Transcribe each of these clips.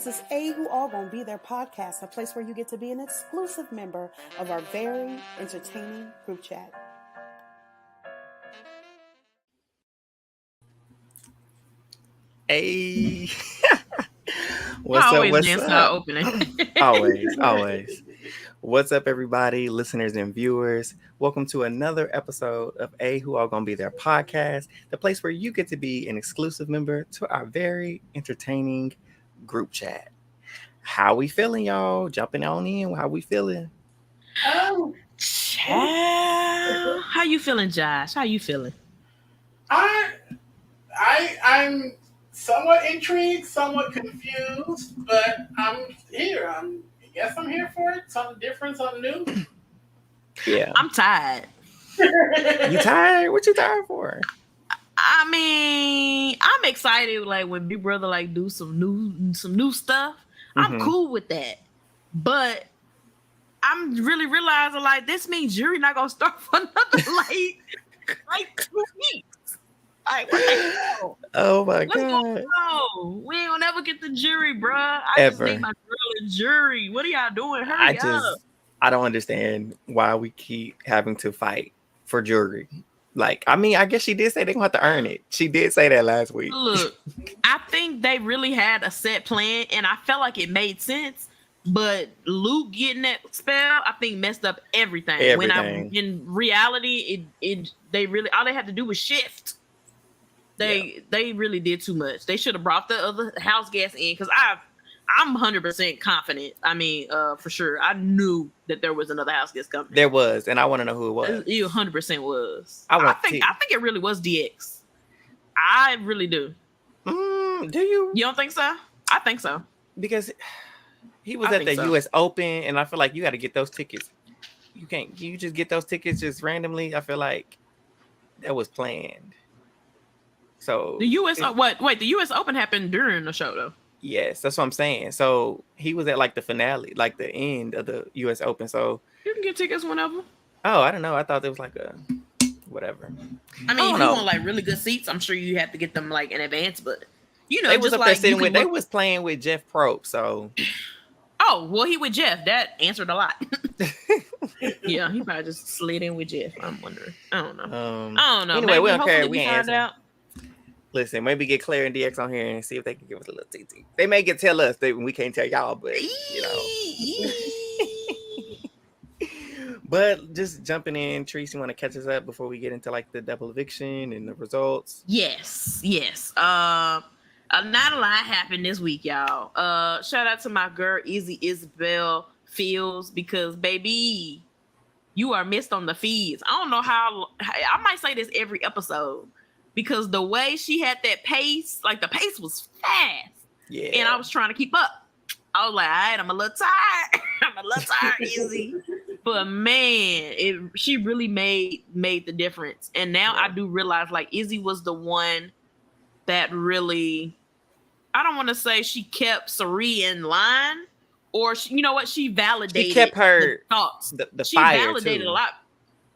is A Who All Gonna Be Their podcast, a place where you get to be an exclusive member of our very entertaining group chat. Hey, What's up? Opening. always. What's up, everybody, listeners and viewers? Welcome to another episode of A Who All Gonna Be Their podcast, the place where you get to be an exclusive member to our very entertaining group chat. How we feeling, y'all? Jumping on in. How we feeling? How you feeling, Josh? How you feeling? I'm somewhat intrigued, somewhat confused, but I'm here. I guess I'm here for it. Something different, something new. Yeah. I'm tired. You tired? What you tired for? I mean, I'm excited like when Big Brother like do some new stuff. I'm cool with that. But I'm really realizing like this means jury not gonna start for another like 2 weeks. Like, what the hell? Oh my What's God. going on? We ain't gonna never get the jury, bruh. I Ever. just need my girl in jury. What are y'all doing? Hurry up. I don't understand why we keep having to fight for jury. Like, I mean, I guess she did say they're gonna have to earn it. She did say that last week. Look, I think they really had a set plan, and I felt like it made sense. But Luke getting that spell, I think messed up everything. In reality, they really all they had to do was shift. They really did too much. They should have brought the other house guests in because I'm 100% confident. I mean, for sure, I knew that there was another house guest coming. There was, and I want to know who it was. It 100% was. I think it really was DX. I really do. Do you? You don't think so? I think so Because he was at the U.S. Open, and I feel like you got to get those tickets. You just get those tickets just randomly. I feel like that was planned. So the U.S. the U.S. Open happened during the show, though. Yes, that's what I'm saying. So he was at like the finale, like the end of the U.S. Open. So you can get tickets whenever. Oh, I don't know. I thought it was like a whatever. I mean, if you want like really good seats, I'm sure you have to get them like in advance. But you know, they was up there sitting with. They was playing with Jeff Probst. So oh well, he with Jeff. That answered a lot. Yeah, he probably just slid in with Jeff. I'm wondering. I don't know. Anyway, maybe, we don't care. We ain't find out. Listen, maybe get Claire and DX on here and see if they can give us a little TT. They may get tell us that we can't tell y'all, but you know. But just jumping in, Treese, you want to catch us up before we get into like the double eviction and the results? Yes. Not a lot happened this week, y'all. Shout out to my girl Izzy Isabel Fields because baby, you are missed on the feeds. I don't know how. I might say this every episode. Because the way she had that pace, like the pace was fast. Yeah. And I was trying to keep up. I was like, all right, I'm a little tired. Izzy. But man, she really made the difference. And now I do realize like Izzy was the one that really, I don't want to say she kept Sari in line. Or you know what? She validated she kept her thoughts. The she fire validated too. a lot.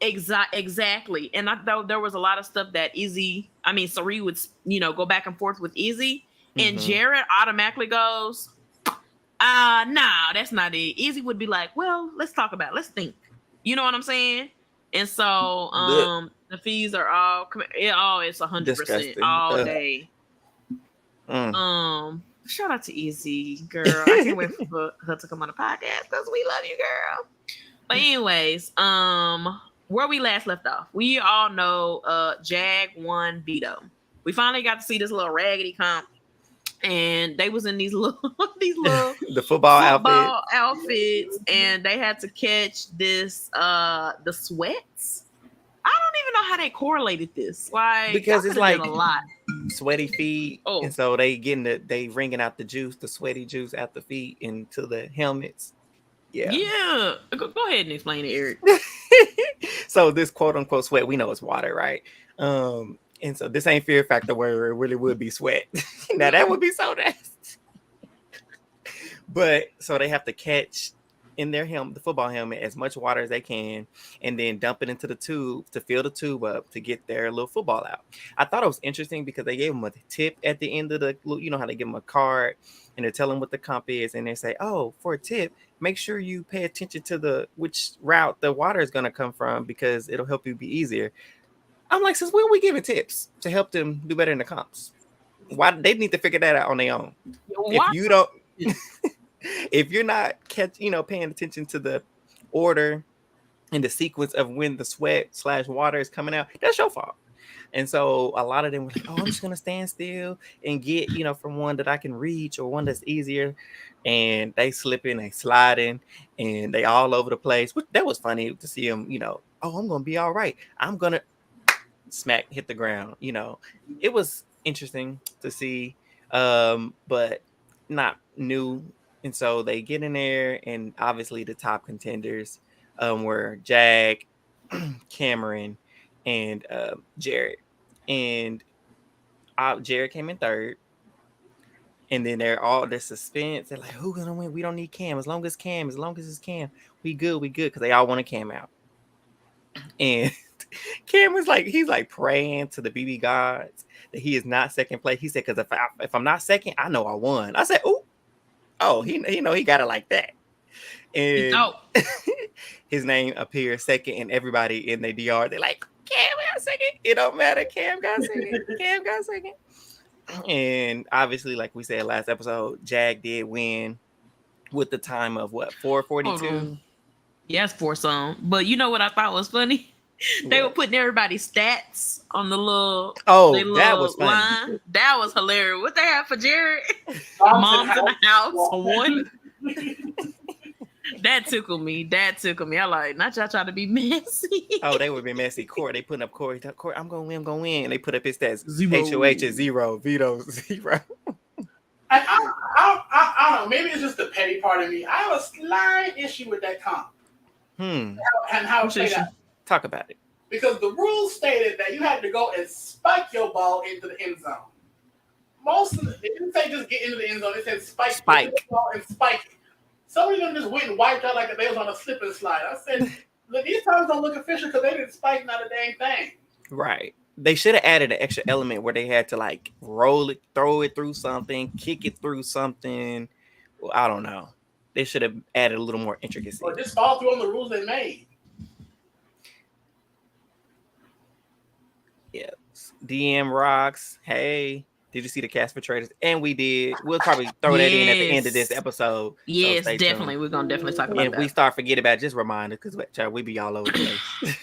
Exactly. And I thought there was a lot of stuff that Sari would, go back and forth with Izzy. And Jared automatically goes, nah, that's not it. Izzy would be like, well, let's talk about it. Let's think. You know what I'm saying? And so the fees are all it's 100% disgusting. all day. Shout out to Izzy, girl. I can't wait for her to come on the podcast because we love you, girl. But anyways, where we last left off, we all know Jag won Veto. We finally got to see this little raggedy comp, and they was in these little the football outfits, and they had to catch this the sweats. I don't even know how they correlated this. Like because it's like a lot sweaty feet, and so they ringing out the juice, the sweaty juice out the feet into the helmets. Yeah. Go ahead and explain it, Eric. So this quote unquote sweat, we know it's water, right? And so this ain't Fear Factor where it really would be sweat. Now that would be so nasty. But so they have to catch in their helmet, the football helmet, as much water as they can, and then dump it into the tube to fill the tube up to get their little football out. I thought it was interesting because they gave them a tip at the end of the, you know how they give them a card and they tell them what the comp is, and they say, oh, for a tip, make sure you pay attention to which route the water is going to come from because it'll help you be easier. I'm like, since when we giving tips to help them do better in the comps? Why they need to figure that out on their own? If you don't, if you're not paying attention to the order and the sequence of when the sweat/water is coming out, that's your fault. And so a lot of them were like, oh, I'm just gonna stand still and get, from one that I can reach or one that's easier. And they slipping, they sliding, and they all over the place. That was funny to see them, oh, I'm gonna be all right. I'm gonna hit the ground. It was interesting to see, but not new. And so they get in there, and obviously the top contenders were Jag, Cameron, and Jared. And Jared came in third. And then they're all this suspense. They're like, who's gonna win? We don't need Cam. As long as it's Cam, we good. Because they all want to Cam out. And Cam was like, he's like praying to the BB gods that he is not second place. He said, because if I'm not second, I know I won. I said, oh, he got it like that. And his name appears second, and everybody in the DR, they're like, Cam got second. It don't matter. Cam got second. Cam got second. And obviously, like we said last episode, Jag did win with the time of what, 4:42? Yes, for some. But you know what I thought was funny? They were putting everybody's stats on the little that was funny. Line. That was hilarious. What they have for Jared? Mom's in the house. One. That tickled me. I like, not y'all trying to be messy. Oh, they would be messy. Corey, they putting up Corey, I'm gonna win. And they put up his stats. HOH is 0, Veto 0. I don't know. Maybe it's just the petty part of me. I have a slight issue with that comp. And how it played out. Talk about it. Because the rules stated that you had to go and spike your ball into the end zone. It didn't say just get into the end zone. It said spike. The ball and spike it. Some of them just went and wiped out like they was on a slip and slide. I said, look, these times don't look official because they didn't spike not a dang thing. Right. They should have added an extra element where they had to like roll it, throw it through something, kick it through something. Well, I don't know. They should have added a little more intricacy. Or just follow through on the rules they made. Yeah. DM rocks. Hey, did you see the cast for Traitors? And we did. We'll probably throw that in at the end of this episode. Yes, so definitely. We're gonna definitely talk about that. And if we start forgetting about it, just remind us because we be all over the place.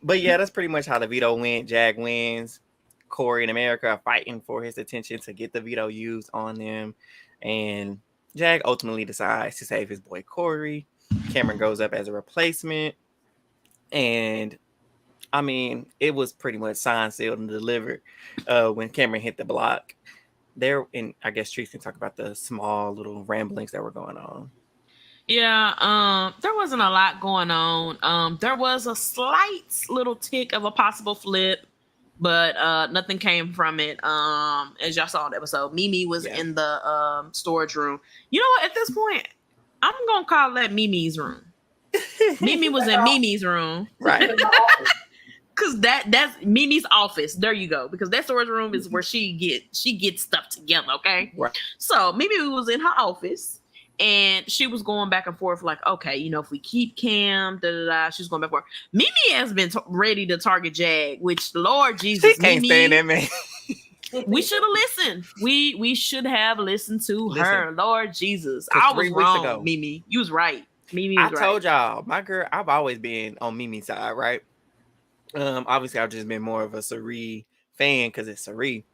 But yeah, that's pretty much how the veto went. Jag wins. Corey and America are fighting for his attention to get the veto used on them. And Jag ultimately decides to save his boy Corey. Cameron goes up as a replacement. And I mean, it was pretty much signed, sealed, and delivered when Cameron hit the block. There, and I guess Trees can talk about the small little ramblings that were going on. Yeah, there wasn't a lot going on. There was a slight little tick of a possible flip, but nothing came from it. As y'all saw in the episode, Mimi was in the storage room. You know what? At this point, I'm gonna call that Mimi's room. Mimi was in Mimi's room, right? Because that's Mimi's office. There you go. Because that storage room is where she gets stuff together. Okay, right. So Mimi was in her office. And she was going back and forth like, okay, if we keep Cam, she's going back and forth. Mimi has been ready to target Jag, which, Lord Jesus, she can't stand that man. We should have listened. We should have listened to her. Lord Jesus. I was wrong, Mimi. You was right. Mimi was right. I told y'all, my girl, I've always been on Mimi's side, right? Obviously, I've just been more of a Sari fan because it's Sari.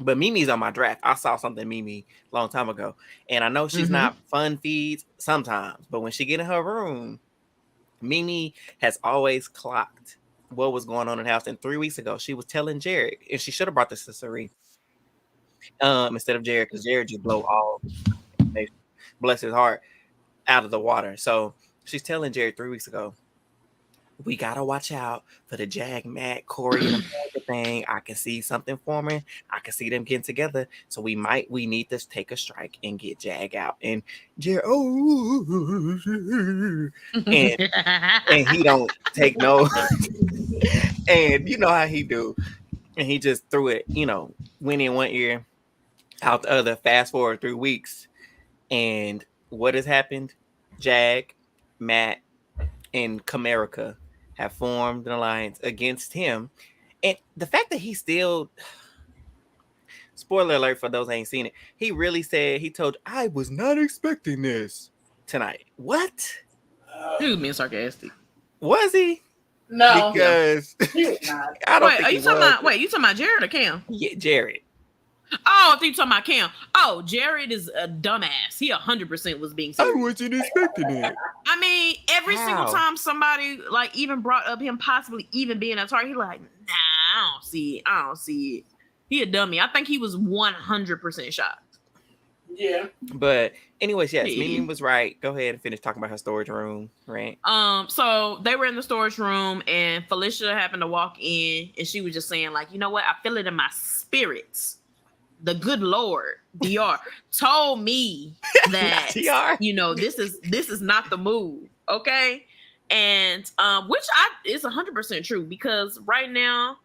But Mimi's on my draft. I saw something Mimi a long time ago. And I know she's not fun feeds sometimes. But when she get in her room, Mimi has always clocked what was going on in the house. And 3 weeks ago, she was telling Jared. And she should have brought this to Sari instead of Jared. Because Jared just blow all, bless his heart, out of the water. So she's telling Jared 3 weeks ago, we gotta watch out for the Jag, Matt, Corey, and America thing. I can see something forming. I can see them getting together. So we need to take a strike and get Jag out. And Jag, and he don't take no. And you know how he do. And he just threw it, went in one ear, out the other. Fast forward 3 weeks. And what has happened? Jag, Matt, and Comerica have formed an alliance against him. And the fact that he still, spoiler alert for those who ain't seen it, he really said, he told, I was not expecting this tonight. What? He was being sarcastic. Was he? No. Because he was not. I don't wait, think you talking about Jared or Cam? Yeah, Jared. Oh, I think you're talking about Cam. Oh, Jared is a dumbass. He 100% was being serious. I wasn't expecting it. I mean, every How? single time somebody like even brought up him possibly even being a target, he like, nah, I don't see it. He a dummy. I think he was 100% shocked. Yeah. But anyways, yes, Yeah. Mimi was right. Go ahead and finish talking about her storage room, right? So they were in the storage room and Felicia happened to walk in and she was just saying, like, you know what? I feel it in my spirits. The good Lord, DR, told me that this is not the move, okay? And which is 100% true because right now,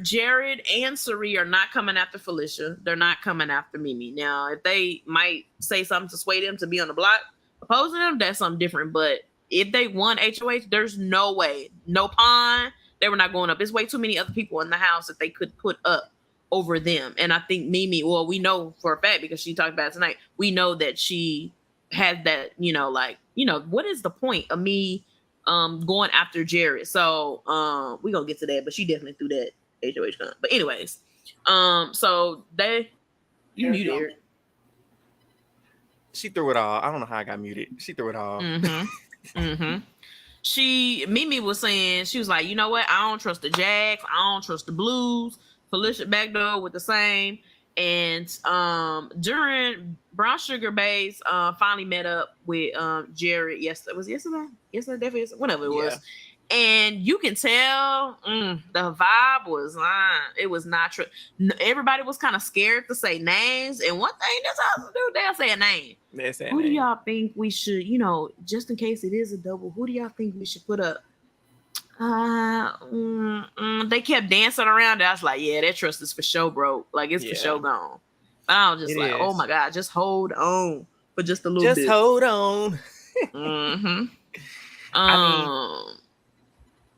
Jared and Sari are not coming after Felicia. They're not coming after Mimi. Now, if they might say something to sway them to be on the block opposing them, that's something different. But if they won HOH, there's no way, no pawn, they were not going up. There's way too many other people in the house that they could put up over them. And I think Mimi, well, we know for a fact because she talked about it tonight, we know that she has that, what is the point of me going after Jared? So we're gonna get to that, but she definitely threw that HOH gun. But anyways, so you muted her. She threw it all. I don't know how I got muted. She threw it all. Mimi was saying, she was like, you know what? I don't trust the Jags. I don't trust the Blues. Felicia backdoor with the same. And during Brown Sugar Bays finally met up with Jared yesterday. Was it yesterday? Yesterday, definitely yesterday. Whenever it was. And you can tell the vibe was it was not true. Everybody was kind of scared to say names. And one thing that's how to do, they'll say a name. Who do y'all think we should, just in case it is a double, who do y'all think we should put up? They kept dancing around it. I was like, yeah, that trust is for sure, bro. Like, it's for sure gone. I was just oh my God, just hold on for just a little bit. Just hold on. I mean,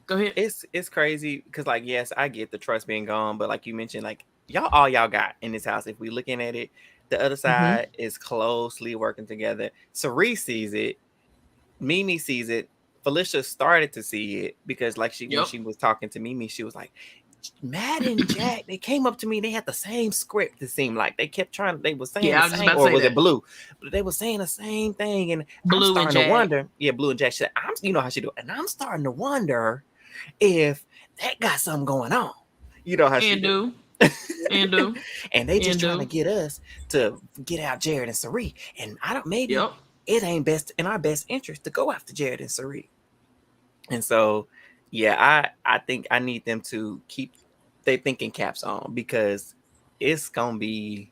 go ahead. It's crazy because, like, yes, I get the trust being gone, but like you mentioned, like, all y'all got in this house, if we looking at it, the other side is closely working together. Sari sees it. Mimi sees it. Felicia started to see it because, like, when she was talking to Mimi, she was like, Matt and Jack, they came up to me. They had the same script. It seemed like they kept trying. They were saying the same, or was it Blue? But they were saying the same thing, and Blue I'm starting to wonder. Yeah, Blue and Jack said, you know how she do, and I'm starting to wonder if that got something going on. You know how she do. And they just trying to get us to get out Jared and Sari, and I don't maybe. It ain't best in our best interest to go after Jared and Sari. And so, yeah, I think I need them to keep their thinking caps on because it's going to be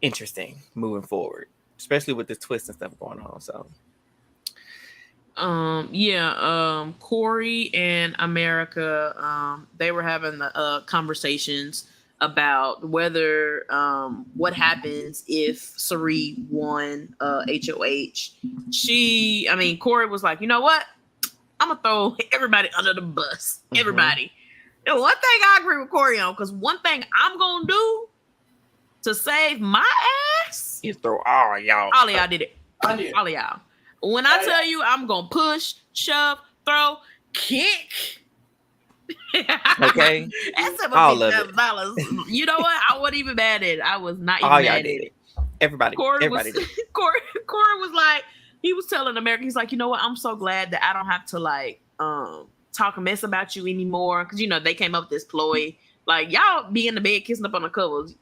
interesting moving forward, especially with this twist and stuff going on. So, Corey and America, they were having the conversations about whether what happens if Sari won HOH. Corey was like, you know what? I'm gonna throw everybody under the bus. Everybody. And one thing I agree with Corey on, because one thing I'm gonna do to save my ass is throw all of y'all. All of y'all did it. All of y'all. When I tell you I'm gonna push, shove, throw, kick. Okay. That's all of it. You know what? I wasn't even mad at it. I was not even mad at it. Everybody Corey did. Corey was like, he was telling America, he's like, you know what? I'm so glad that I don't have to like talk a mess about you anymore. Cause they came up with this ploy. Like, y'all be in the bed kissing up on the covers.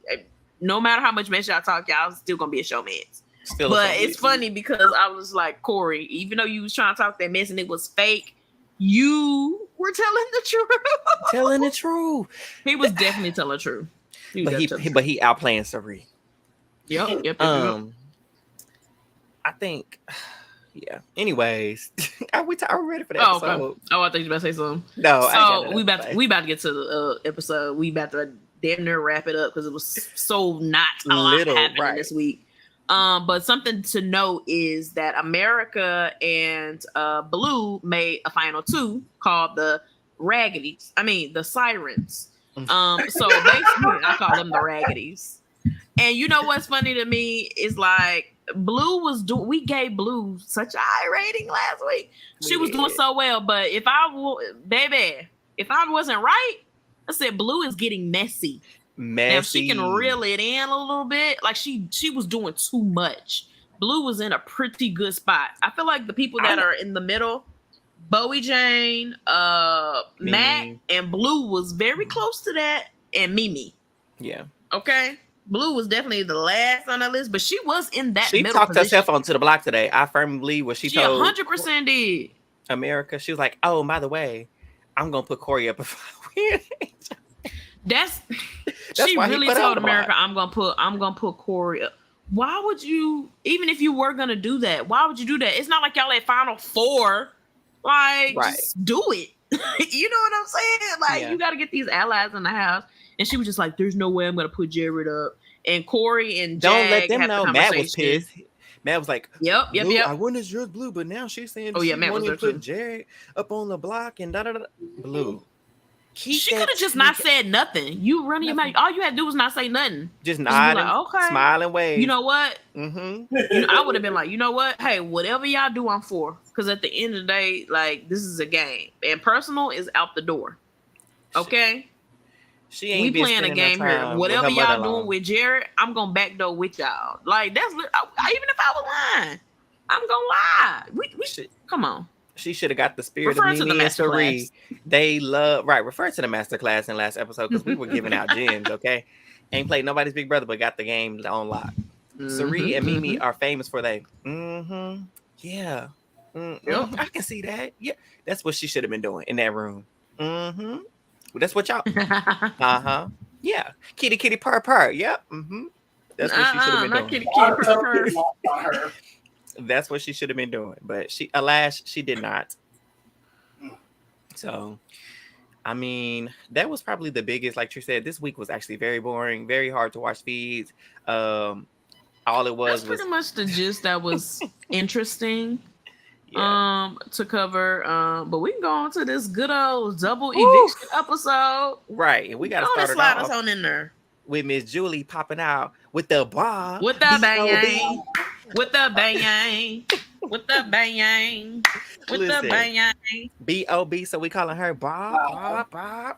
No matter how much mess y'all talk, y'all still gonna be a showmance. But it's funny because I was like, Corey, even though you was trying to talk that mess and it was fake, you were telling the truth. Telling the truth. He was definitely telling the truth. But he outplaying Sari. Yep. I think, yeah. Anyways, are we ready for that episode? Okay. Oh, I thought you were about to say something. No, so we about to get to the episode. We about to damn near wrap it up because it was so not a lot happening this week. But something to note is that America and Blue made a final 2 called the the Sirens. So basically, I call them the Raggeties. And you know what's funny to me is like Blue was we gave Blue such a high rating last week. She was doing so well, but if I wasn't right, I said Blue is getting messy. Now, if she can reel it in a little bit, like she was doing too much. Blue was in a pretty good spot. I feel like the people that are in the middle, Bowie Jane, Matt, and Blue was very close to that, and Mimi. Yeah. Okay. Blue was definitely the last on the list, but she was in that middle position. She talked herself onto the block today. I firmly believe what she told 100% did. America. She was like, oh, by the way, I'm going to put Corey up if I win. She really told America, I'm gonna put Corey up. Why would you, even if you were gonna do that, why would you do that? It's not like y'all at Final 4. Like, just do it. You know what I'm saying? Like, you got to get these allies in the house. And she was just like, there's no way I'm gonna put Jared up. And Corey and Jag don't let them know. Matt was pissed. Matt was like, Yep. I wanted yours Blue, but now she's saying Matt wanted was to put Jared up on the block and da. Blue. She could have just not said nothing. You running your mouth. All you had to do was not say nothing. Just nodding, like, okay. smiling, wave. You know what? Mm-hmm. I would have been like, you know what? Hey, whatever y'all do, I'm for. Because at the end of the day, like, this is a game. And personal is out the door. Okay? She ain't we playing a game here. Whatever y'all doing with Jared, I'm going to backdoor with y'all. Like, that's even if I was lying, I'm going to lie. We should. Come on. She should have got the spirit of Mimi and Sari. They refer to the masterclass in last episode because we were giving out gems, okay? Ain't played nobody's big brother, but got the game on lock. Sari and Mimi are famous for they. Yeah. I can see that. Yeah. That's what she should have been doing in that room. That's what y'all. Yeah. Kitty purr. Yep. That's what she should have been doing. Kitty purr. That's what she should have been doing, but alas, she did not. So, I mean, that was probably the biggest. Like Trish said, this week was actually very boring, very hard to watch feeds. All it was pretty much the gist that was interesting. To cover. But we can go on to this good old double eviction episode. Right, and we got to start us on in there with Miss Julie popping out with the bar, with the bang. With the bang, with the bang, with the bang. B.O.B. So we calling her Bob.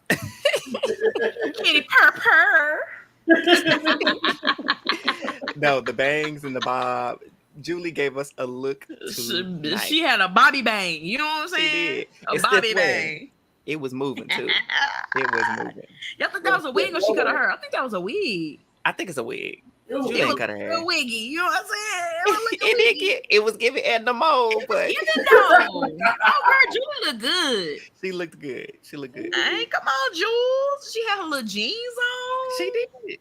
Kitty purr. No, the bangs and the Bob. Julie gave us a look. She had a Bobby bang. You know what I'm saying? She did. A Bobby bang. It was moving too. It was moving. Y'all think that was a wig or she cut her hair? I think that was a wig. I think it's a wig. It was cut her hair. A wiggy, you know what I'm saying? It was giving Edna Mole, but oh, girl, Julie looked good. She looked good. Hey, come on, Jules. She had her little jeans on.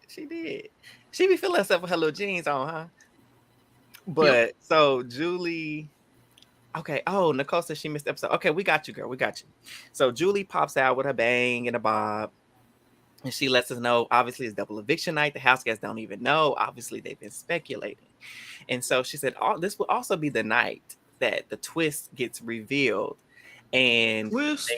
She did. She be feeling herself with her little jeans on, huh? But so Julie. Okay. Oh, Nicole said she missed the episode. Okay, we got you, girl. We got you. So Julie pops out with her bang and a bob. And she lets us know, obviously, it's double eviction night. The house guests don't even know. Obviously, they've been speculating. And so she said, this will also be the night that the twist gets revealed. And twist.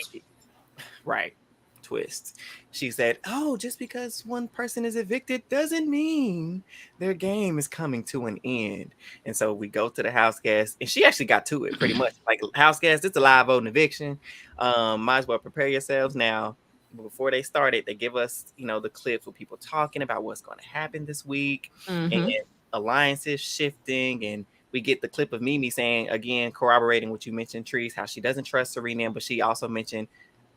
She said, just because one person is evicted doesn't mean their game is coming to an end. And so we go to the house guest, and she actually got to it pretty much. Like, house guest, it's a live voting eviction. Might as well prepare yourselves now. Before they started, they give us, the clips with people talking about what's going to happen this week and alliances shifting. And we get the clip of Mimi saying, again, corroborating what you mentioned, Trees, how she doesn't trust Serena, but she also mentioned,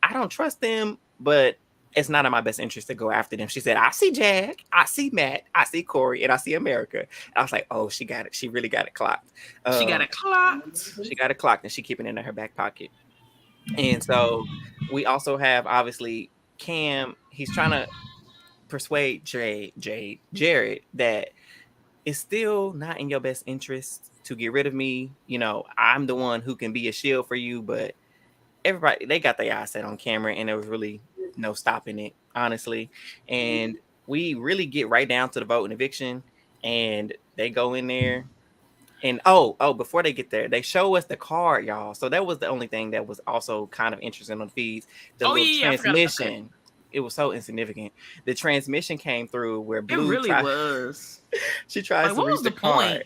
I don't trust them, but it's not in my best interest to go after them. She said, I see Jack, I see Matt, I see Corey, and I see America. And I was like, oh, she got it. She really got it clocked. She got it clocked. She got it clocked, and she keeping it in her back pocket. And so we also have, obviously, Cam. He's trying to persuade Jared that it's still not in your best interest to get rid of me. You know, I'm the one who can be a shield for you, but everybody, they got their eyes set on camera, and there was really no stopping it, honestly. And we really get right down to the vote and eviction, and they go in there. And before they get there, they show us the card, y'all. So that was the only thing that was also kind of interesting on the feeds. The transmission. It was so insignificant. The transmission came through where Blue. It really was. She tries to reach the card.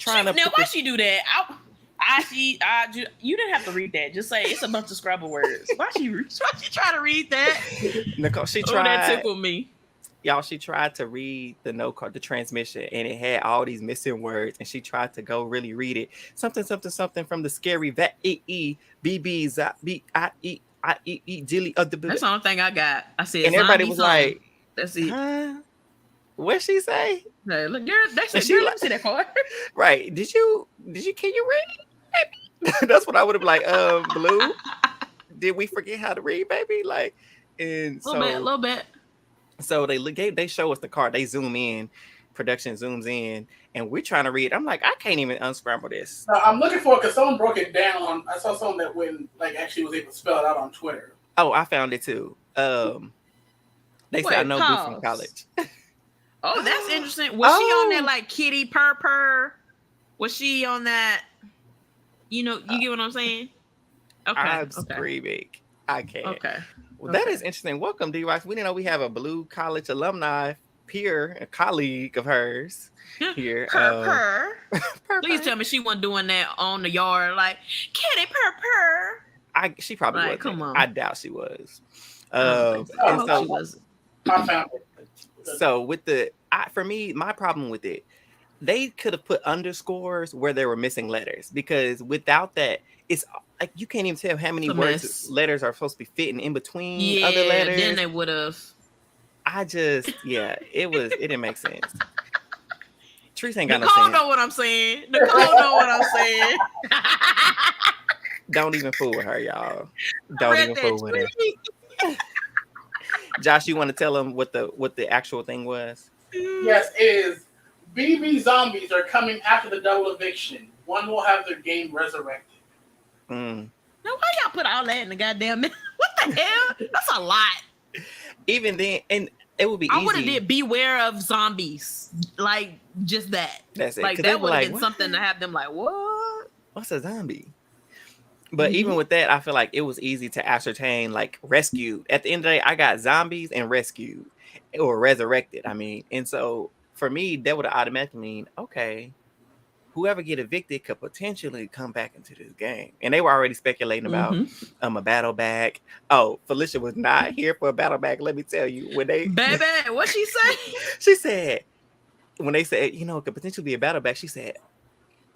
Why she do that? You didn't have to read that. Just say it's a bunch of Scrabble words. Why she try to read that? Nicole, she tried. That tickled me. Y'all, she tried to read the transmission, and it had all these missing words, and she tried to go really read it. Something from the scary Byyyeee, BB25. That's the only thing I got. I said, and everybody was like, "That's it." Huh? What'd she say? Hey, look, let me see that part. Right? Did you? Can you read? That's what I would have like. Blue, did we forget how to read, baby? Like, and a little bit. So they show us the card. They zoom in, production zooms in, and we're trying to read. I'm like, I can't even unscramble this. I'm looking for it because someone broke it down. I saw someone that actually was able to spell it out on Twitter. Oh, I found it too. They said I know Blue from college. Oh, that's interesting. Was she on that like kitty purr? Was she on that? You get what I'm saying? Okay. I'm screaming. I can't. Okay. Well, that is interesting. Welcome, D-Rox. We didn't know we have a Blue College alumni peer, a colleague of hers here. Purr. Please tell me she wasn't doing that on the yard, like kitty purr. She probably like, was. Come on. I doubt she was. She was. I found it. So for me, my problem with it, they could have put underscores where there were missing letters, because without that, it's like you can't even tell how many letters are supposed to be fitting in between other letters. Then they would have. It didn't make sense. Trees ain't got Nicole no sense. know what I'm saying. Nicole know what I'm saying. Don't even fool with her, y'all. Don't even fool with her. Josh, you want to tell them what the actual thing was? Yes, it is. BB zombies are coming after the double eviction. One will have their game resurrected. Now, why y'all put all that in the goddamn? What the hell? That's a lot. Even then, and it would be easy. I would have did beware of zombies. Like, just that. That's it. Like, that would have been something to have them like, what? What's a zombie? But even with that, I feel like it was easy to ascertain, like, rescued. At the end of the day, I got zombies and rescued. Or resurrected, I mean. And so, for me, that would automatically mean, okay, whoever get evicted could potentially come back into this game. And they were already speculating about a battle back. Oh, Felicia was not here for a battle back. Let me tell you, when they baby, what she say? She said, when they said, it could potentially be a battle back, she said,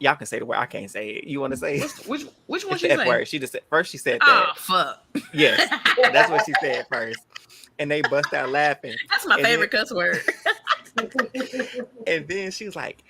y'all can say the word. I can't say it. You want to say it? Which one she said? Word. She just said first. She said that. Oh fuck. Yes, that's what she said first. And they bust out laughing. That's my favorite cuss word. And then she was like,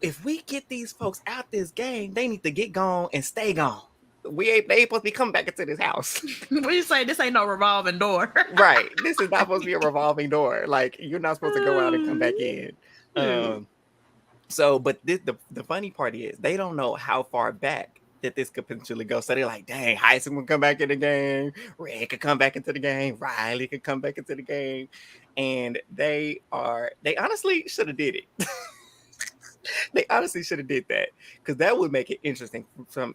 if we get these folks out this game, they need to get gone and stay gone. They ain't supposed to be coming back into this house. What you say? This ain't no revolving door. Right. This is not supposed to be a revolving door. Like, you're not supposed to go out and come back in. But the funny part is they don't know how far back that this could potentially go. So they're like, dang, Heisen will come back in the game. Red could come back into the game. Riley could come back into the game. And they honestly should have did it. They honestly should have did that, because that would make it interesting from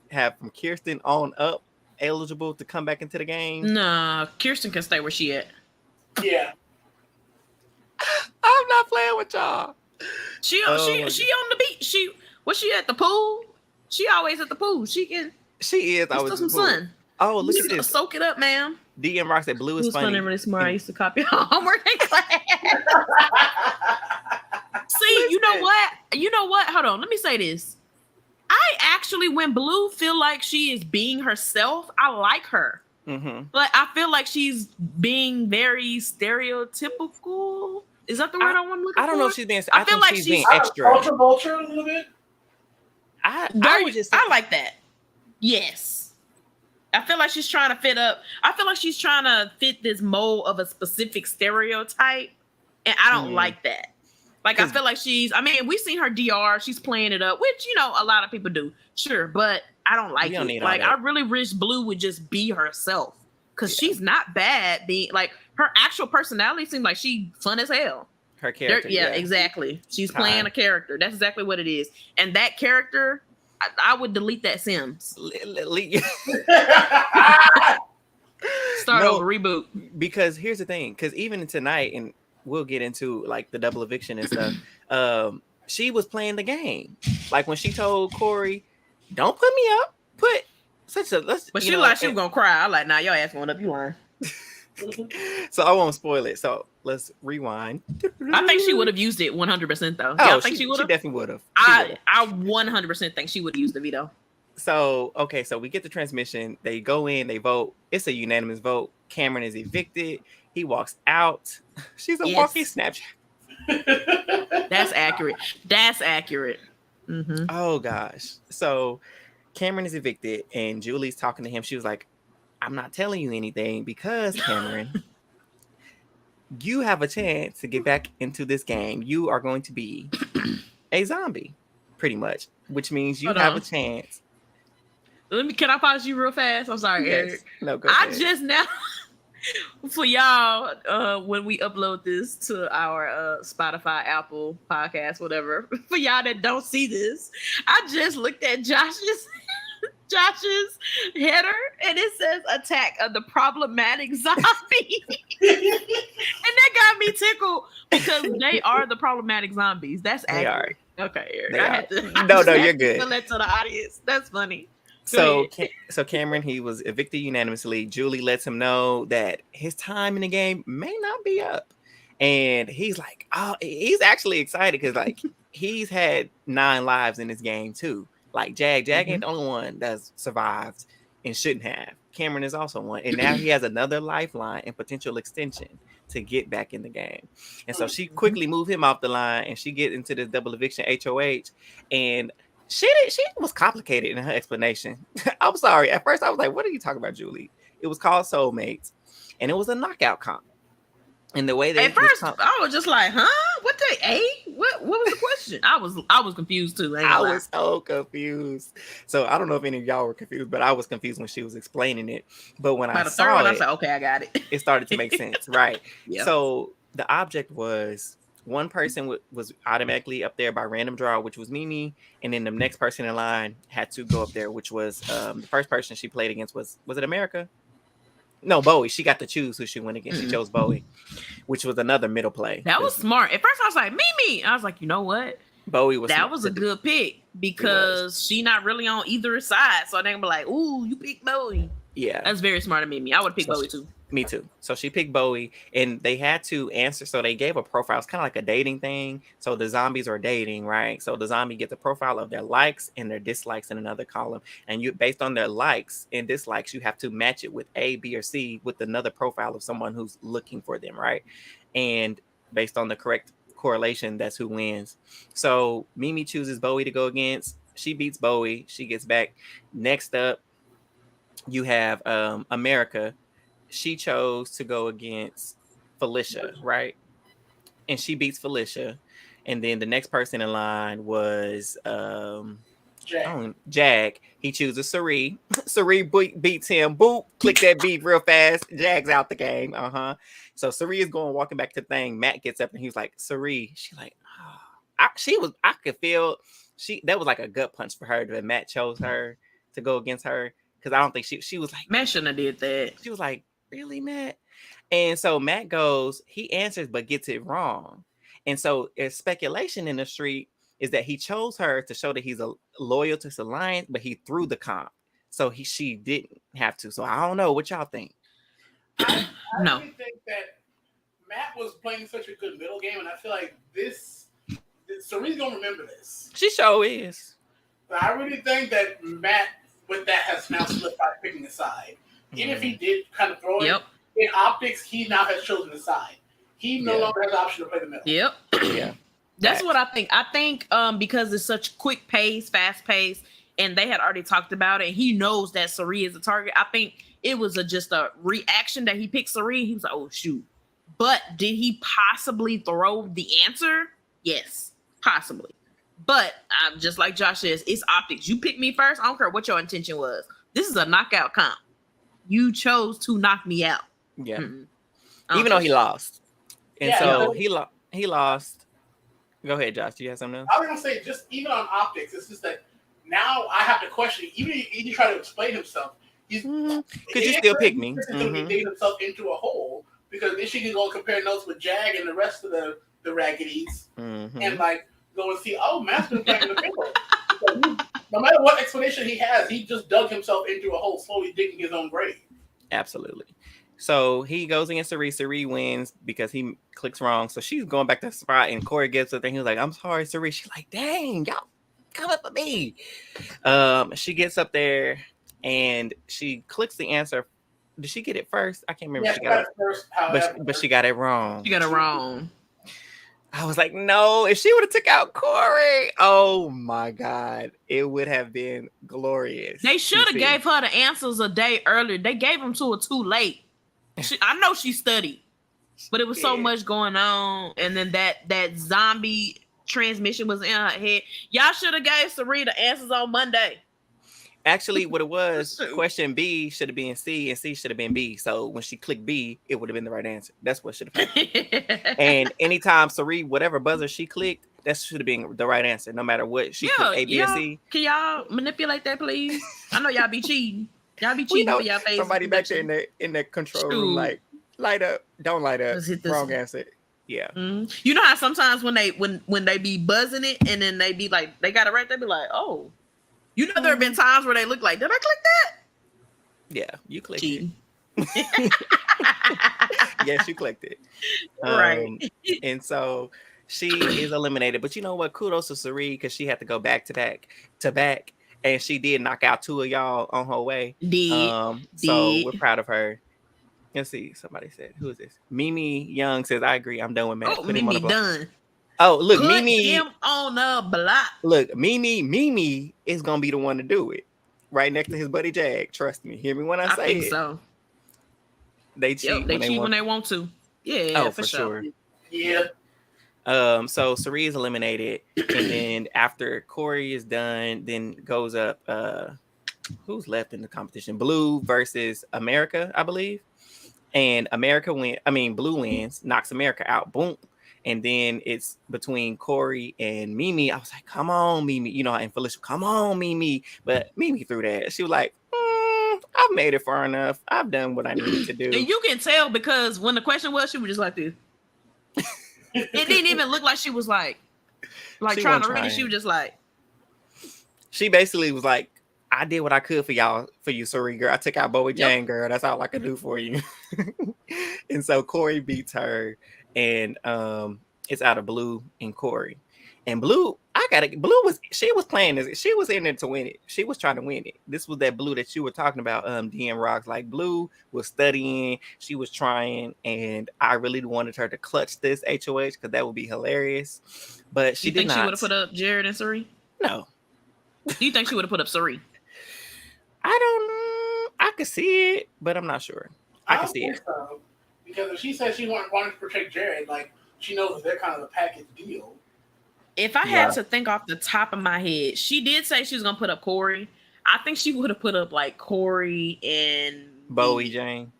Kirsten on up eligible to come back into the game. Nah, Kirsten can stay where she at. Yeah. I'm not playing with y'all. She on the beach. Was she at the pool? She always at the pool. She is always at the pool. Sun. Oh, look at this. Soak it up, ma'am. DM Rock said Blue is funny. Fun, really smart. I used to copy homework in class. See, you know what? Hold on. Let me say this. I actually, when Blue feel like she is being herself, I like her. Like, I feel like she's being very stereotypical. Is that the word I want to look for? I don't know if she's being. I feel like she's being extra. Ultra vulture a little bit. I like that. Yes. I feel like she's trying to fit up. I feel like she's trying to fit this mold of a specific stereotype. And I don't like that. Like, I feel like we've seen her DR. She's playing it up, which, a lot of people do. Sure. But I don't like it. Like, I really wish Blue would just be herself. Because she's not bad being, like, her actual personality seems like she's fun as hell. Her character. Yeah, exactly. She's playing a character. That's exactly what it is. And that character, I would delete that Sims. Start over, reboot. Because here's the thing. Because even tonight, and we'll get into like the double eviction and stuff, she was playing the game. Like when she told Corey, don't put me up, put such a... But she was going to cry. I'm like, nah, your ass going up, you lying. So I won't spoil it. So let's rewind. I think she would have used it 100% though. Oh, think she would have? She definitely would have. I 100% think she would have used the veto. So, okay, so we get the transmission. They go in, they vote. It's a unanimous vote. Cameron is evicted. He walks out. She's a walking Snapchat. That's accurate. Mm-hmm. Oh, gosh. So Cameron is evicted, and Julie's talking to him. She was like, I'm not telling you anything because, Cameron, you have a chance to get back into this game. You are going to be a zombie, pretty much, which means you have a chance. Can I pause you real fast? I'm sorry, Eric. No, go ahead. I just now, for y'all, when we upload this to our Spotify, Apple podcast, whatever, for y'all that don't see this, I just looked at Josh's header and it says attack of the problematic zombie. And that got me tickled because they are the problematic zombies. That's accurate. Okay, Eric. You're good. Tell that to the audience. That's funny. So Cameron, he was evicted unanimously. Julie lets him know that his time in the game may not be up. And he's like, he's actually excited because like he's had 9 lives in this game too. Like Jag ain't the only one that's survived and shouldn't have. Cameron is also one. And now he has another lifeline and potential extension to get back in the game. And so she quickly moved him off the line and she get into this double eviction HOH. And she was complicated in her explanation. I'm sorry. At first I was like, what are you talking about, Julie? It was called Soulmates. And it was a knockout comp. And the way they at first I was just like, huh? What what was the question? I was confused too. I was so confused. So I don't know if any of y'all were confused, but I was confused when she was explaining it. But when I saw it, I was like, okay, I got it. It started to make sense, right? Yep. So the object was one person was automatically up there by random draw, which was Mimi, and then the next person in line had to go up there, which was the first person she played against was it America? No, Byyyeee. She got to choose who she went against. She chose Byyyeee, which was another middle play. That was smart. At first, I was like, Mimi. I was like, you know what? Byyyeee was. That was a good pick because she not really on either side. So they're gonna be like, ooh, you picked Byyyeee. Yeah, that's very smart of Mimi. I would pick Byyyeee too. Me too. So she picked Byyyeee, and they had to answer. So they gave a profile. It's kind of like a dating thing. So the zombies are dating, right? So the zombie gets a profile of their likes and their dislikes in another column. And you, based on their likes and dislikes, you have to match it with A, B, or C with another profile of someone who's looking for them, right? And based on the correct correlation, that's who wins. So Mimi chooses Byyyeee to go against. She beats Byyyeee. She gets back. Next up, you have America. She chose to go against Felicia, right? And she beats Felicia. And then the next person in line was Jag. He chooses Sari. Sari beats him. Boop. Click that beat real fast. Jag's out the game. So Sari is walking back to the thing. Matt gets up and he's like, Sari. She like, I could feel that was like a gut punch for her that Matt chose her to go against her. Because I don't think she was like, Matt shouldn't have did that. She was like, really, Matt? And so Matt goes, he answers but gets it wrong. And so there's speculation in the street is that he chose her to show that he's loyal to his alliance, but he threw the comp. So she didn't have to. So I don't know. What y'all think? I really think that Matt was playing such a good middle game, and I feel like Sari's going to remember this. She sure is. But I really think that Matt, with that, has now slipped by picking a side. Even if he did kind of throw it, in optics, he now has chosen the side. He no longer has the option to play the middle. Yep. Yeah. That's what I think. I think because it's such quick pace, fast pace, and they had already talked about it, and he knows that Sari is the target. I think it was just a reaction that he picked Sari. He was like, oh, shoot. But did he possibly throw the answer? Yes, possibly. But just like Josh says, it's optics. You picked me first. I don't care what your intention was. This is a knockout comp. You chose to knock me out. Yeah. Even though he lost. And he lost. Go ahead, Josh. Do you have something else? I was going to say, just even on optics, it's just that now I have to question, even if he try to explain himself, could you still pick me? He's going to dig himself into a hole, because then she can go compare notes with Jag and the rest of the Raggeties, and like go and see, oh, Master's playing the middle. No matter what explanation he has, he just dug himself into a hole, slowly digging his own grave. Absolutely. So he goes against Sari. Sari wins because he clicks wrong. So she's going back to the spot, and Corey gets up there. He was like, I'm sorry, Sari. She's like, dang, y'all come up with me. She gets up there and she clicks the answer. Did she get it first? I can't remember. Yeah, she got it first, but she got it wrong. She got it wrong. I was like, no, if she would have took out Corey, oh my God, it would have been glorious. They should have gave her the answers a day earlier. They gave them to her too late. I know she studied, but it was so much going on. And then that zombie transmission was in her head. Y'all should have gave Sari the answers on Monday. Actually, what it was, question B should have been C and C should have been B. So when she clicked B, it would have been the right answer. That's what should have been. And anytime Sari, whatever buzzer she clicked, that should have been the right answer, no matter what she clicked, A, B, or C. Can y'all manipulate that, please? I know y'all be cheating. Y'all be cheating for y'all face. Somebody back there in the control room, like, light up, don't light up. Wrong answer. Yeah. You know how sometimes when they be buzzing it and then they be like, they got it right, they be like, oh. You know, there have been times where they look like, did I click that? Yeah, you clicked it. Yes, you clicked it. Right. And so she is eliminated. But you know what? Kudos to Sari, because she had to go back to back. And she did knock out two of y'all on her way. So we're proud of her. Let's see. Somebody said, who is this? Mimi Young says, I agree. I'm done with Matt. Oh, Mimi done. Oh, look, put Mimi him on the block. Look, Mimi is gonna be the one to do it, right next to his buddy Jag. Trust me. Hear me when I say think it. So they cheat. They cheat when they want to. Yeah, for sure. Yeah. So Sari is eliminated, and then after Corey is done, then goes up. Who's left in the competition? Blue versus America, I believe. And Blue wins, knocks America out. Boom. And then it's between Corey and Mimi. I was like, come on, Mimi. You know, and Felicia, come on, Mimi. But Mimi threw that. She was like, I've made it far enough. I've done what I needed to do. And you can tell because when the question was, she was just like this. It didn't even look like she was like trying to read it. She was just like. She basically was like, I did what I could for you, Sari, girl. I took out Bowie Jane, girl. That's all I could do for you. And so Corey beats her. And it's out of Blue and Corey. And Blue, she was playing this. She was in there to win it. She was trying to win it. This was that Blue that you were talking about, DM Rocks. Like, Blue was studying, she was trying, and I really wanted her to clutch this HOH because that would be hilarious. But she did not. You think she would have put up Jared and Sari? No. Do you think she would have put up Sari? I don't know. I could see it, but I'm not sure. I can see it. So. Because if she said she wanted to protect Jared, like, she knows they're kind of a package deal. If I had to think off the top of my head, she did say she was going to put up Corey. I think she would have put up, like, Corey and... Bowie Jane.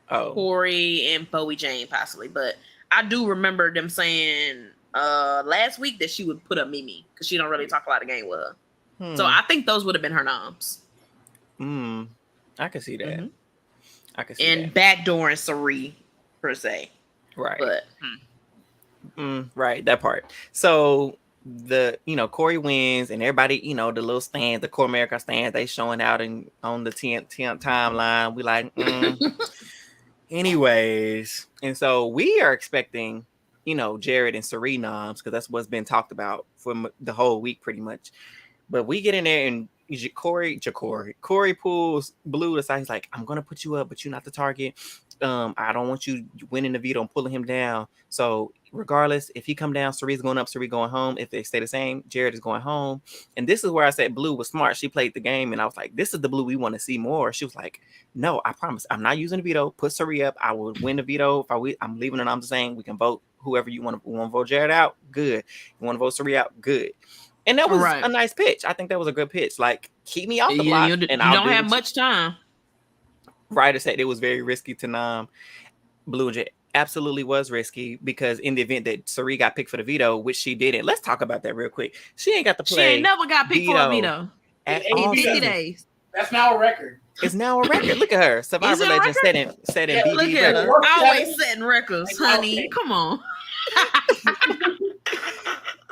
Oh. Corey and Bowie Jane, possibly. But I do remember them saying last week that she would put up Mimi because she don't really talk a lot of game with her. So I think those would have been her noms. I can see that. Mm-hmm. I can see and that. backdoor and Sari, per se. Right. But right, that part. So Corey wins, and everybody, the little stands, the Core America stands, they showing out on the 10th timeline. We like, anyways, and so we are expecting, Jared and Sari noms because that's what's been talked about for the whole week, pretty much. But we get in there and Corey pulls Blue aside. He's like, I'm gonna put you up, but you're not the target. I don't want you winning the veto and pulling him down. So regardless, if he come down, Sarie's going up, Sarie going home. If they stay the same, Jared is going home. And this is where I said Blue was smart. She played the game, and I was like, this is the Blue we want to see more. She was like, no, I promise, I'm not using the veto. Put Sarie up. I will win the veto. If I'm leaving it, I'm just saying we can vote whoever you want to vote Jared out. Good. You want to vote Sarie out? Good. And that was a nice pitch. I think that was a good pitch. Like, keep me off the block. You don't have much time. Ryder said it was very risky to nom Blue and Jet. Absolutely was risky because in the event that Sarie got picked for the veto, which she didn't. Let's talk about that real quick. She ain't got to play. She ain't never got picked for a veto. At all 50 days. That's now a record. It's now a record. Look at her. Survivor Legend setting BB look at her. Always setting records, honey. Come on.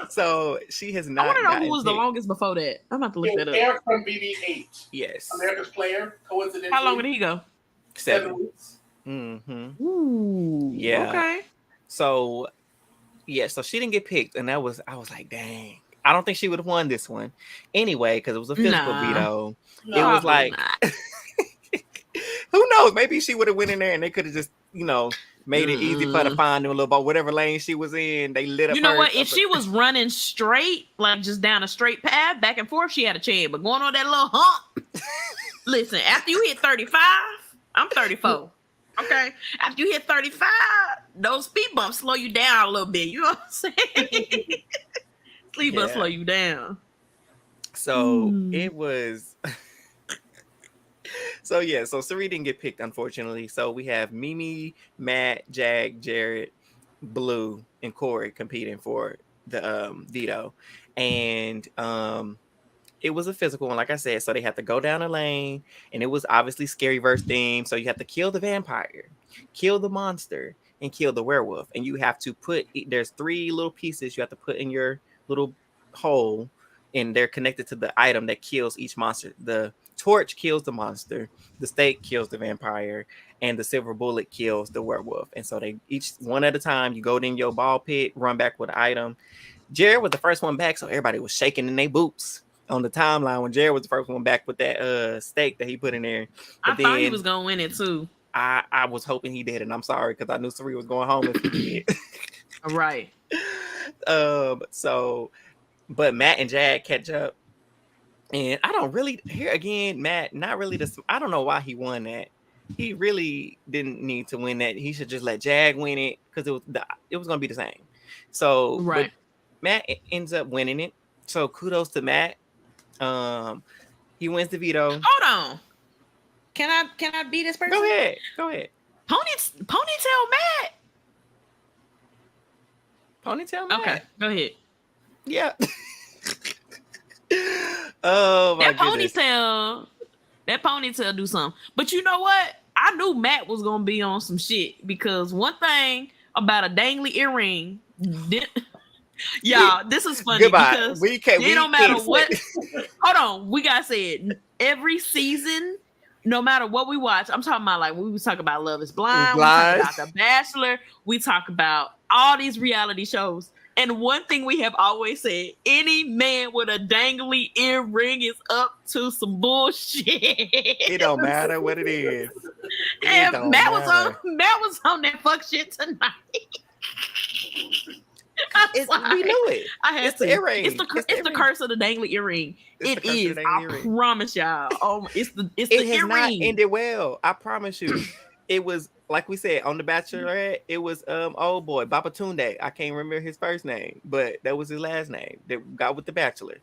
So she has not. I want to know who was the longest before that. I'm about to look that up. Eric from BB8. Yes. America's player. Coincidentally. How long did he go? 7 weeks. Mm-hmm. Ooh. Yeah. Okay. So, yeah. So she didn't get picked, and I was like, dang. I don't think she would have won this one anyway because it was a physical veto. No, it was like, who knows? Maybe she would have went in there and they could have just, made it easy for her to find them a little bit. Whatever lane she was in, they lit up. You know what? If she was running straight, like just down a straight path, back and forth, she had a chance. But going on that little hump, listen, after you hit 35, I'm 34. Okay. After you hit 35, those speed bumps slow you down a little bit. You know what I'm saying? Speed bumps slow you down. So it was. So Sarie didn't get picked, unfortunately. So we have Mimi, Matt, Jag, Jared, Blue, and Corey competing for the veto. And it was a physical one, like I said. So they had to go down a lane, and it was obviously scary verse theme. So you have to kill the vampire, kill the monster, and kill the werewolf. And you have to there's 3 little pieces you have to put in your little hole, and they're connected to the item that kills each monster. The torch kills the monster, the stake kills the vampire, and the silver bullet kills the werewolf. And so they each one at a time, you go in your ball pit, run back with an item. Jared was the first one back, so everybody was shaking in their boots on the timeline when Jared was the first one back with that stake that he put in there. But I thought he was gonna win it too. I was hoping he did, and I'm sorry because I knew Sarie was going home if he did. Right. But Matt and Jag catch up. And I don't really here again, Matt, not really I don't know why he won that. He really didn't need to win that. He should just let Jag win it because it was gonna be the same. So right. Matt ends up winning it. So kudos to Matt. He wins the veto. Hold on. Can I be this person? Go ahead. Ponytail Matt. Ponytail Matt. Okay, go ahead. Yeah. Oh my goodness. That ponytail do something. But you know what? I knew Matt was gonna be on some shit because one thing about a dangly earring, y'all, this is funny. Goodbye. Because it don't matter what. Hold on, we gotta say it. Every season, no matter what we watch, I'm talking about like when we talk about Love Is Blind, we talk about The Bachelor, we talk about all these reality shows. And one thing we have always said, any man with a dangly earring is up to some bullshit. It don't matter what it is. And Matt was on that fuck shit tonight. We knew it. It's the earring. It's the curse of the dangly earring. It is. I promise y'all. Oh, it's the earring. It has not ended well. I promise you. It was like we said on The Bachelorette. It was old boy Babatunde. I can't remember his first name, but that was his last name. That got with The Bachelor.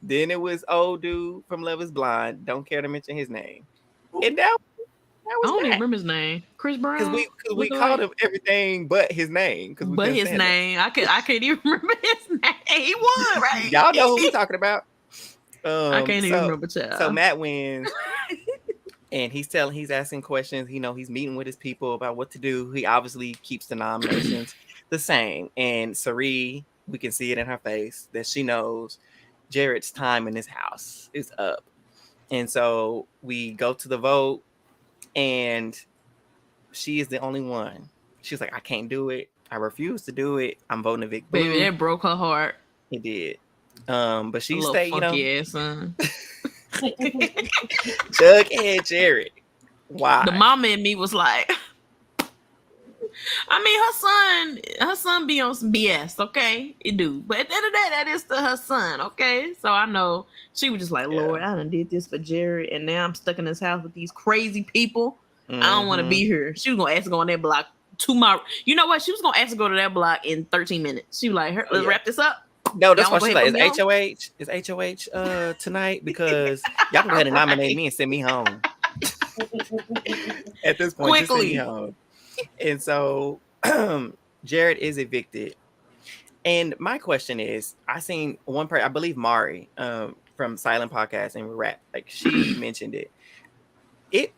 Then it was old dude from Love Is Blind. Don't care to mention his name. And that was I don't even remember his name. Chris Brown. Because we called him everything but his name. But his name, I can't even remember his name. He won, right? Y'all know who we talking about. I can't even remember. Child. So Matt wins. And he's asking questions. He's meeting with his people about what to do. He obviously keeps the nominations the same. And Sarie, we can see it in her face that she knows Jared's time in this house is up. And so we go to the vote, and she is the only one. She's like, I can't do it. I refuse to do it. I'm voting Vic Blue. Baby, that broke her heart. It did. But she little stayed, funky ass son. Jughead Jared. Why? The mama in me was like, I mean, her son be on some BS, okay? It do. But at the end of the day, that is still her son, okay? So I know she was just like, Lord, I done did this for Jared, and now I'm stuck in this house with these crazy people. I don't want to be here. She was going to ask to go on that block tomorrow. You know what? She was going to ask to go to that block in 13 minutes. She was like, let's wrap this up. No, that's why she's like, is HOH tonight? Because y'all can go ahead and nominate me and send me home. At this point, just send me home. And so Jared is evicted. And my question is, I seen one person, I believe Mari from Silent Podcast and Rap, like she mentioned it.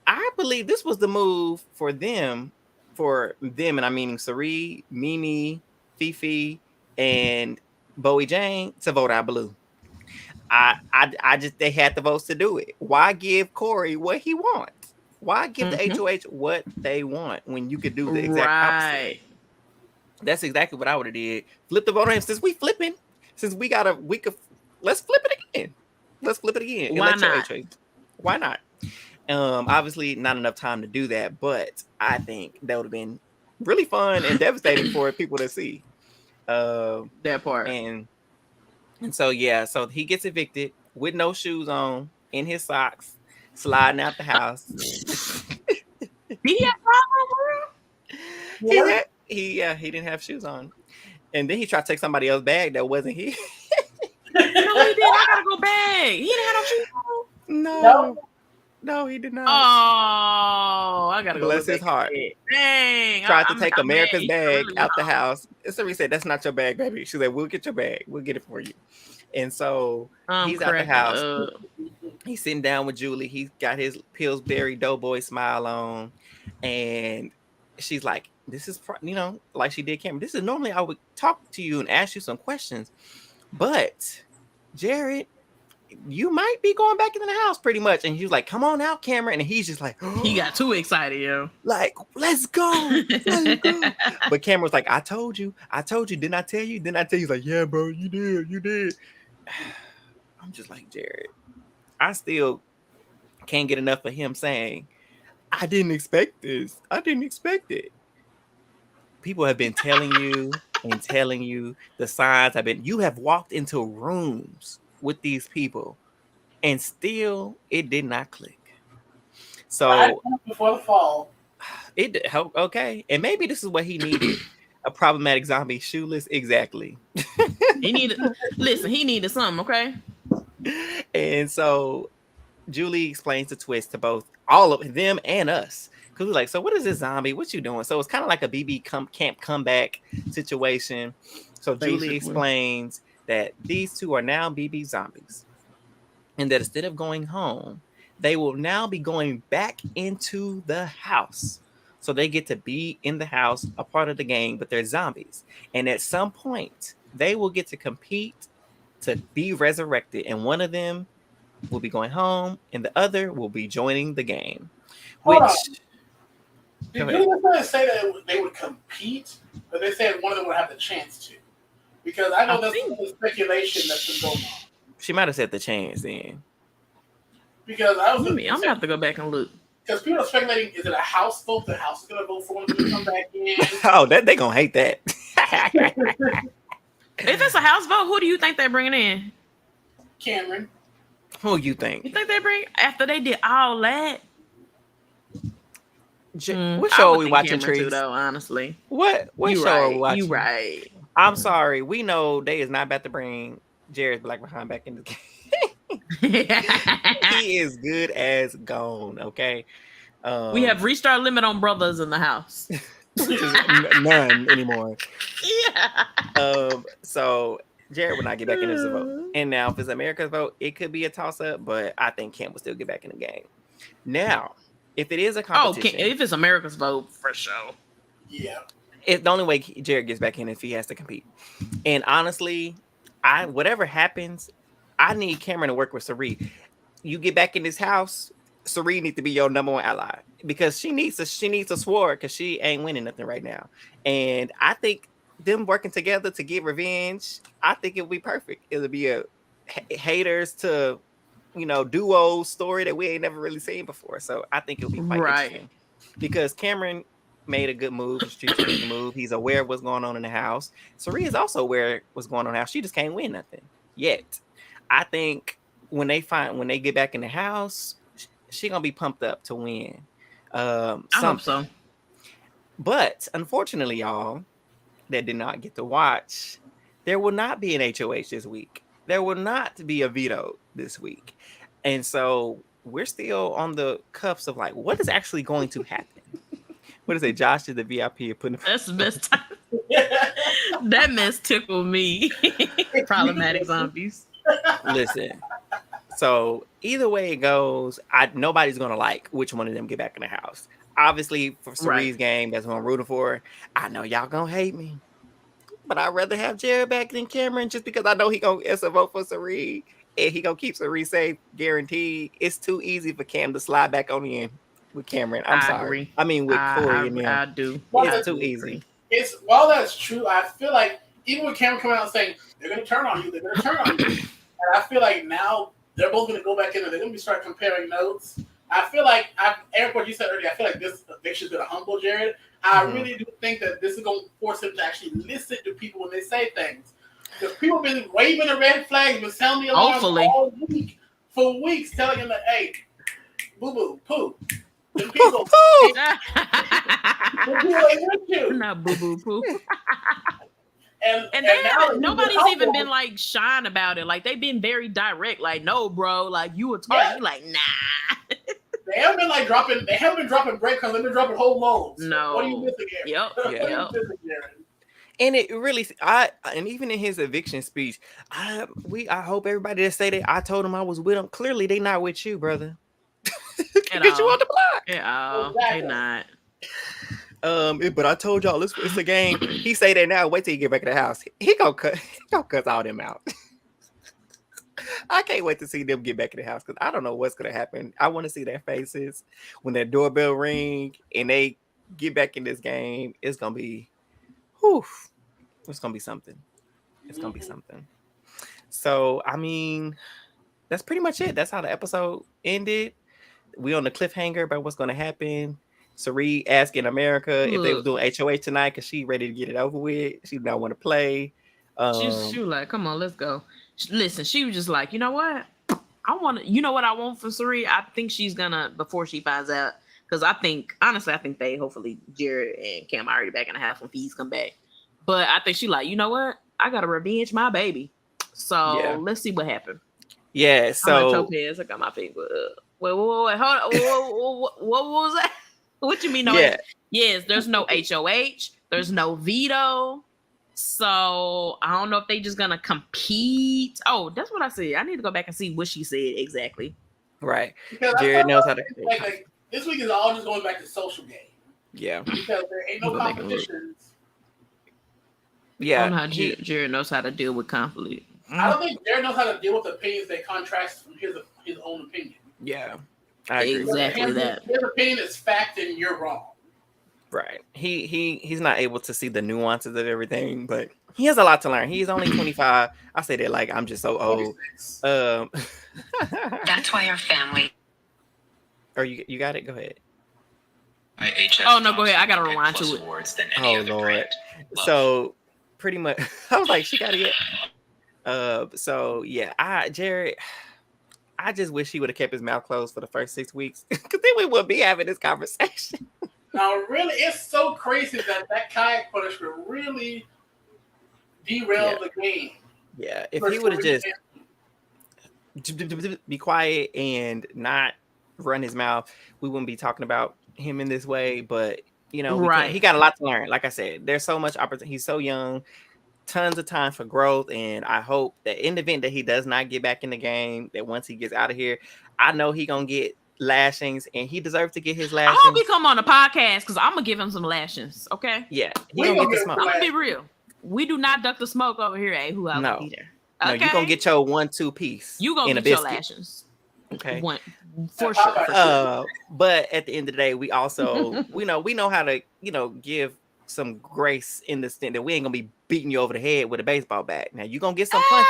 I believe this was the move for them, and I'm meaning Sari, Mimi, Fifi, and Bowie Jane to vote out blue. I just, they had the votes to do it. Why give Corey what he wants? Why give the HOH what they want when you could do the exact opposite? That's exactly what I would have did. Flip the vote on him. Since we flipping, since we got a week of, let's flip it again. Let's flip it again. Why not? Why not? Obviously not enough time to do that, but I think that would have been really fun and devastating for people to see. That part. And so yeah, so he gets evicted with no shoes on, in his socks, sliding out the house. He had problem. He didn't have shoes on, and then he tried to take somebody else's bag that wasn't his. No, he did. I gotta go back. He didn't have no shoes on. No, he did not. Oh, I gotta go. Bless his heart. Dang. Tried to take America's bag out the house. And so he said, "That's not your bag, baby." She said, "We'll get your bag. We'll get it for you." And so he's out the house. He's sitting down with Julie. He's got his Pillsbury Doughboy smile on, and she's like, "This is, like she did Cameron. This is normally I would talk to you and ask you some questions, but Jared, you might be going back into the house pretty much." And he was like, "Come on out, Cameron." And he's just like, he got too excited, yo. Like, let's go. Let's go. But Cameron was like, I told you. Didn't I tell you? He's like, yeah, bro, you did. I'm just like, Jared, I still can't get enough of him saying, I didn't expect this. I didn't expect it. People have been telling you the signs have been, you have walked into rooms with these people and still it did not click. So before the fall, it helped. Okay, and maybe this is what he needed: a problematic zombie, shoeless. Exactly. He needed something. Okay. And so Julie explains the twist to both all of them and us, because we're like, so what is this zombie? What you doing? So it's kind of like a BB camp comeback situation. So Julie explains that these two are now BB zombies, and that instead of going home, they will now be going back into the house. So they get to be in the house, a part of the game, but they're zombies. And at some point, they will get to compete to be resurrected. And one of them will be going home, and the other will be joining the game. Did you say that they would compete, but they said one of them would have the chance to? Because I know that's the speculation that's been going on. She might have said the chance then. Because I'm gonna have to go back and look. Because people are speculating, is it a house vote? The house is gonna vote for one to come back in. Oh, they gonna hate that. If it's a house vote, who do you think they're bringing in? Cameron. Who you think? You think they bring after they did all that? What show are we watching, Trees? Too, though, honestly. What show are we watching? You right. I'm sorry. We know they is not about to bring Jared Black behind back in the game. He is good as gone. Okay. We have reached our limit on brothers in the house. None anymore. Yeah. So Jared will not get back in this vote. And now if it's America's vote, it could be a toss-up, but I think Cam will still get back in the game. Now, if it is a competition, if it's America's vote, for sure. Yeah. It's the only way Jared gets back in if he has to compete. And honestly, whatever happens, I need Cameron to work with Sari. You get back in this house, Sari needs to be your number one ally, because she needs a sword, because she ain't winning nothing right now. And I think them working together to get revenge, I think it would be perfect. It'll be a haters to, duo story that we ain't never really seen before. So I think it'll be quite interesting because Cameron made a good move, a strategic move. He's aware of what's going on in the house. Sari is also aware of what's going on in the house. She just can't win nothing yet. I think when they get back in the house, she gonna be pumped up to win. I hope so. But unfortunately, y'all that did not get to watch, there will not be an HOH this week. There will not be a veto this week. And so we're still on the cuffs of like, what is actually going to happen? What is it? Josh is the VIP putting that's the best time. That mess tickled me. Problematic zombies. Listen. So either way it goes, nobody's gonna like which one of them get back in the house. Obviously, for Sari's game, that's what I'm rooting for. I know y'all gonna hate me, but I'd rather have Jared back than Cameron just because I know he gonna vote for Sari and he gonna keep Sari safe, guaranteed. It's too easy for Cam to slide back on in with Cameron. I'm sorry. Agree. I mean, with Corey and them. I do. It's too easy. While that's true, I feel like even with Cameron coming out and saying they're gonna turn on you, and I feel like now they're both gonna go back in and they're gonna start comparing notes. I feel like, Eric, what you said earlier, I feel like this eviction's going to humble Jared. I really do think that this is going to force him to actually listen to people when they say things. Because people have been waving the red flags, been sounding the alarm all week, for weeks, telling him that, hey, boo-boo, poo. Them people, poo. Not boo-boo, poo. And nobody's even been like shying about it. Like they've been very direct. Like, no, bro. Like you were talking. You're like, nah. They haven't been dropping breadcrumbs. They've been dropping whole loads. No. What are you missing here? Yep. And it really, and even in his eviction speech, I hope everybody that say that I told him I was with him. Clearly, they not with you, brother. Get you on the block. Yeah, exactly. They not. But I told y'all it's a game. He say that now. Wait till you get back in the house. He gonna cut all them out. I can't wait to see them get back in the house because I don't know what's gonna happen. I want to see their faces when that doorbell ring and they get back in this game. It's gonna be, it's gonna be something. It's gonna be something. So I mean, that's pretty much it. That's how the episode ended. We on the cliffhanger about what's gonna happen. Sari asking America if they was doing HOH tonight because she ready to get it over with. She did not want to play. She was like, "Come on, let's go." Listen, she was just like, "You know what? You know what I want for Sari? I think she's gonna before she finds out because I think they hopefully Jared and Cam are already back in the house when Fees come back. But I think she like, you know what? I gotta revenge my baby. So let's see what happened. Yeah. So Topaz, I got my finger. Wait, hold on. What was that? What you mean? No, yes, there's no HOH. There's no veto. So I don't know if they just gonna compete. Oh, that's what I said. I need to go back and see what she said exactly. Right. Because Jared knows how to. Like this week is all just going back to social game. Yeah. Because there ain't no competitions. Yeah. I don't know how Jared knows how to deal with conflict. I don't think Jared knows how to deal with opinions that contrast from his own opinion. Yeah. I agree. Exactly that. His opinion is fact and you're wrong. Right. He's not able to see the nuances of everything, but he has a lot to learn. He's only 25. I say that like I'm just so old. That's why our family. Or you got it? Go ahead. Oh no, go ahead. I gotta rewind to it. Oh Lord. So pretty much I was like, she got it yet. So yeah, Jared, I just wish he would have kept his mouth closed for the first 6 weeks. Because then we wouldn't be having this conversation. Now, really, it's so crazy that kayak punishment really derailed the game. Yeah, if he would have just be quiet and not run his mouth, we wouldn't be talking about him in this way. But, he got a lot to learn. Like I said, there's so much opportunity. He's so young, tons of time for growth. And I hope that in the event that he does not get back in the game, that once he gets out of here, I know he going to get lashings and he deserves to get his lashings. I hope he come on the podcast because I'm gonna give him some lashings. Okay. Yeah, he gonna get the smoke. I'm gonna be real. We do not duck the smoke over here, who I no. either. Okay? No, you gonna get your 1-2 piece. You gonna get your lashings. Okay. For sure. But at the end of the day, we also we know how to give some grace in the sense that we ain't gonna be beating you over the head with a baseball bat. Now you gonna get some punches.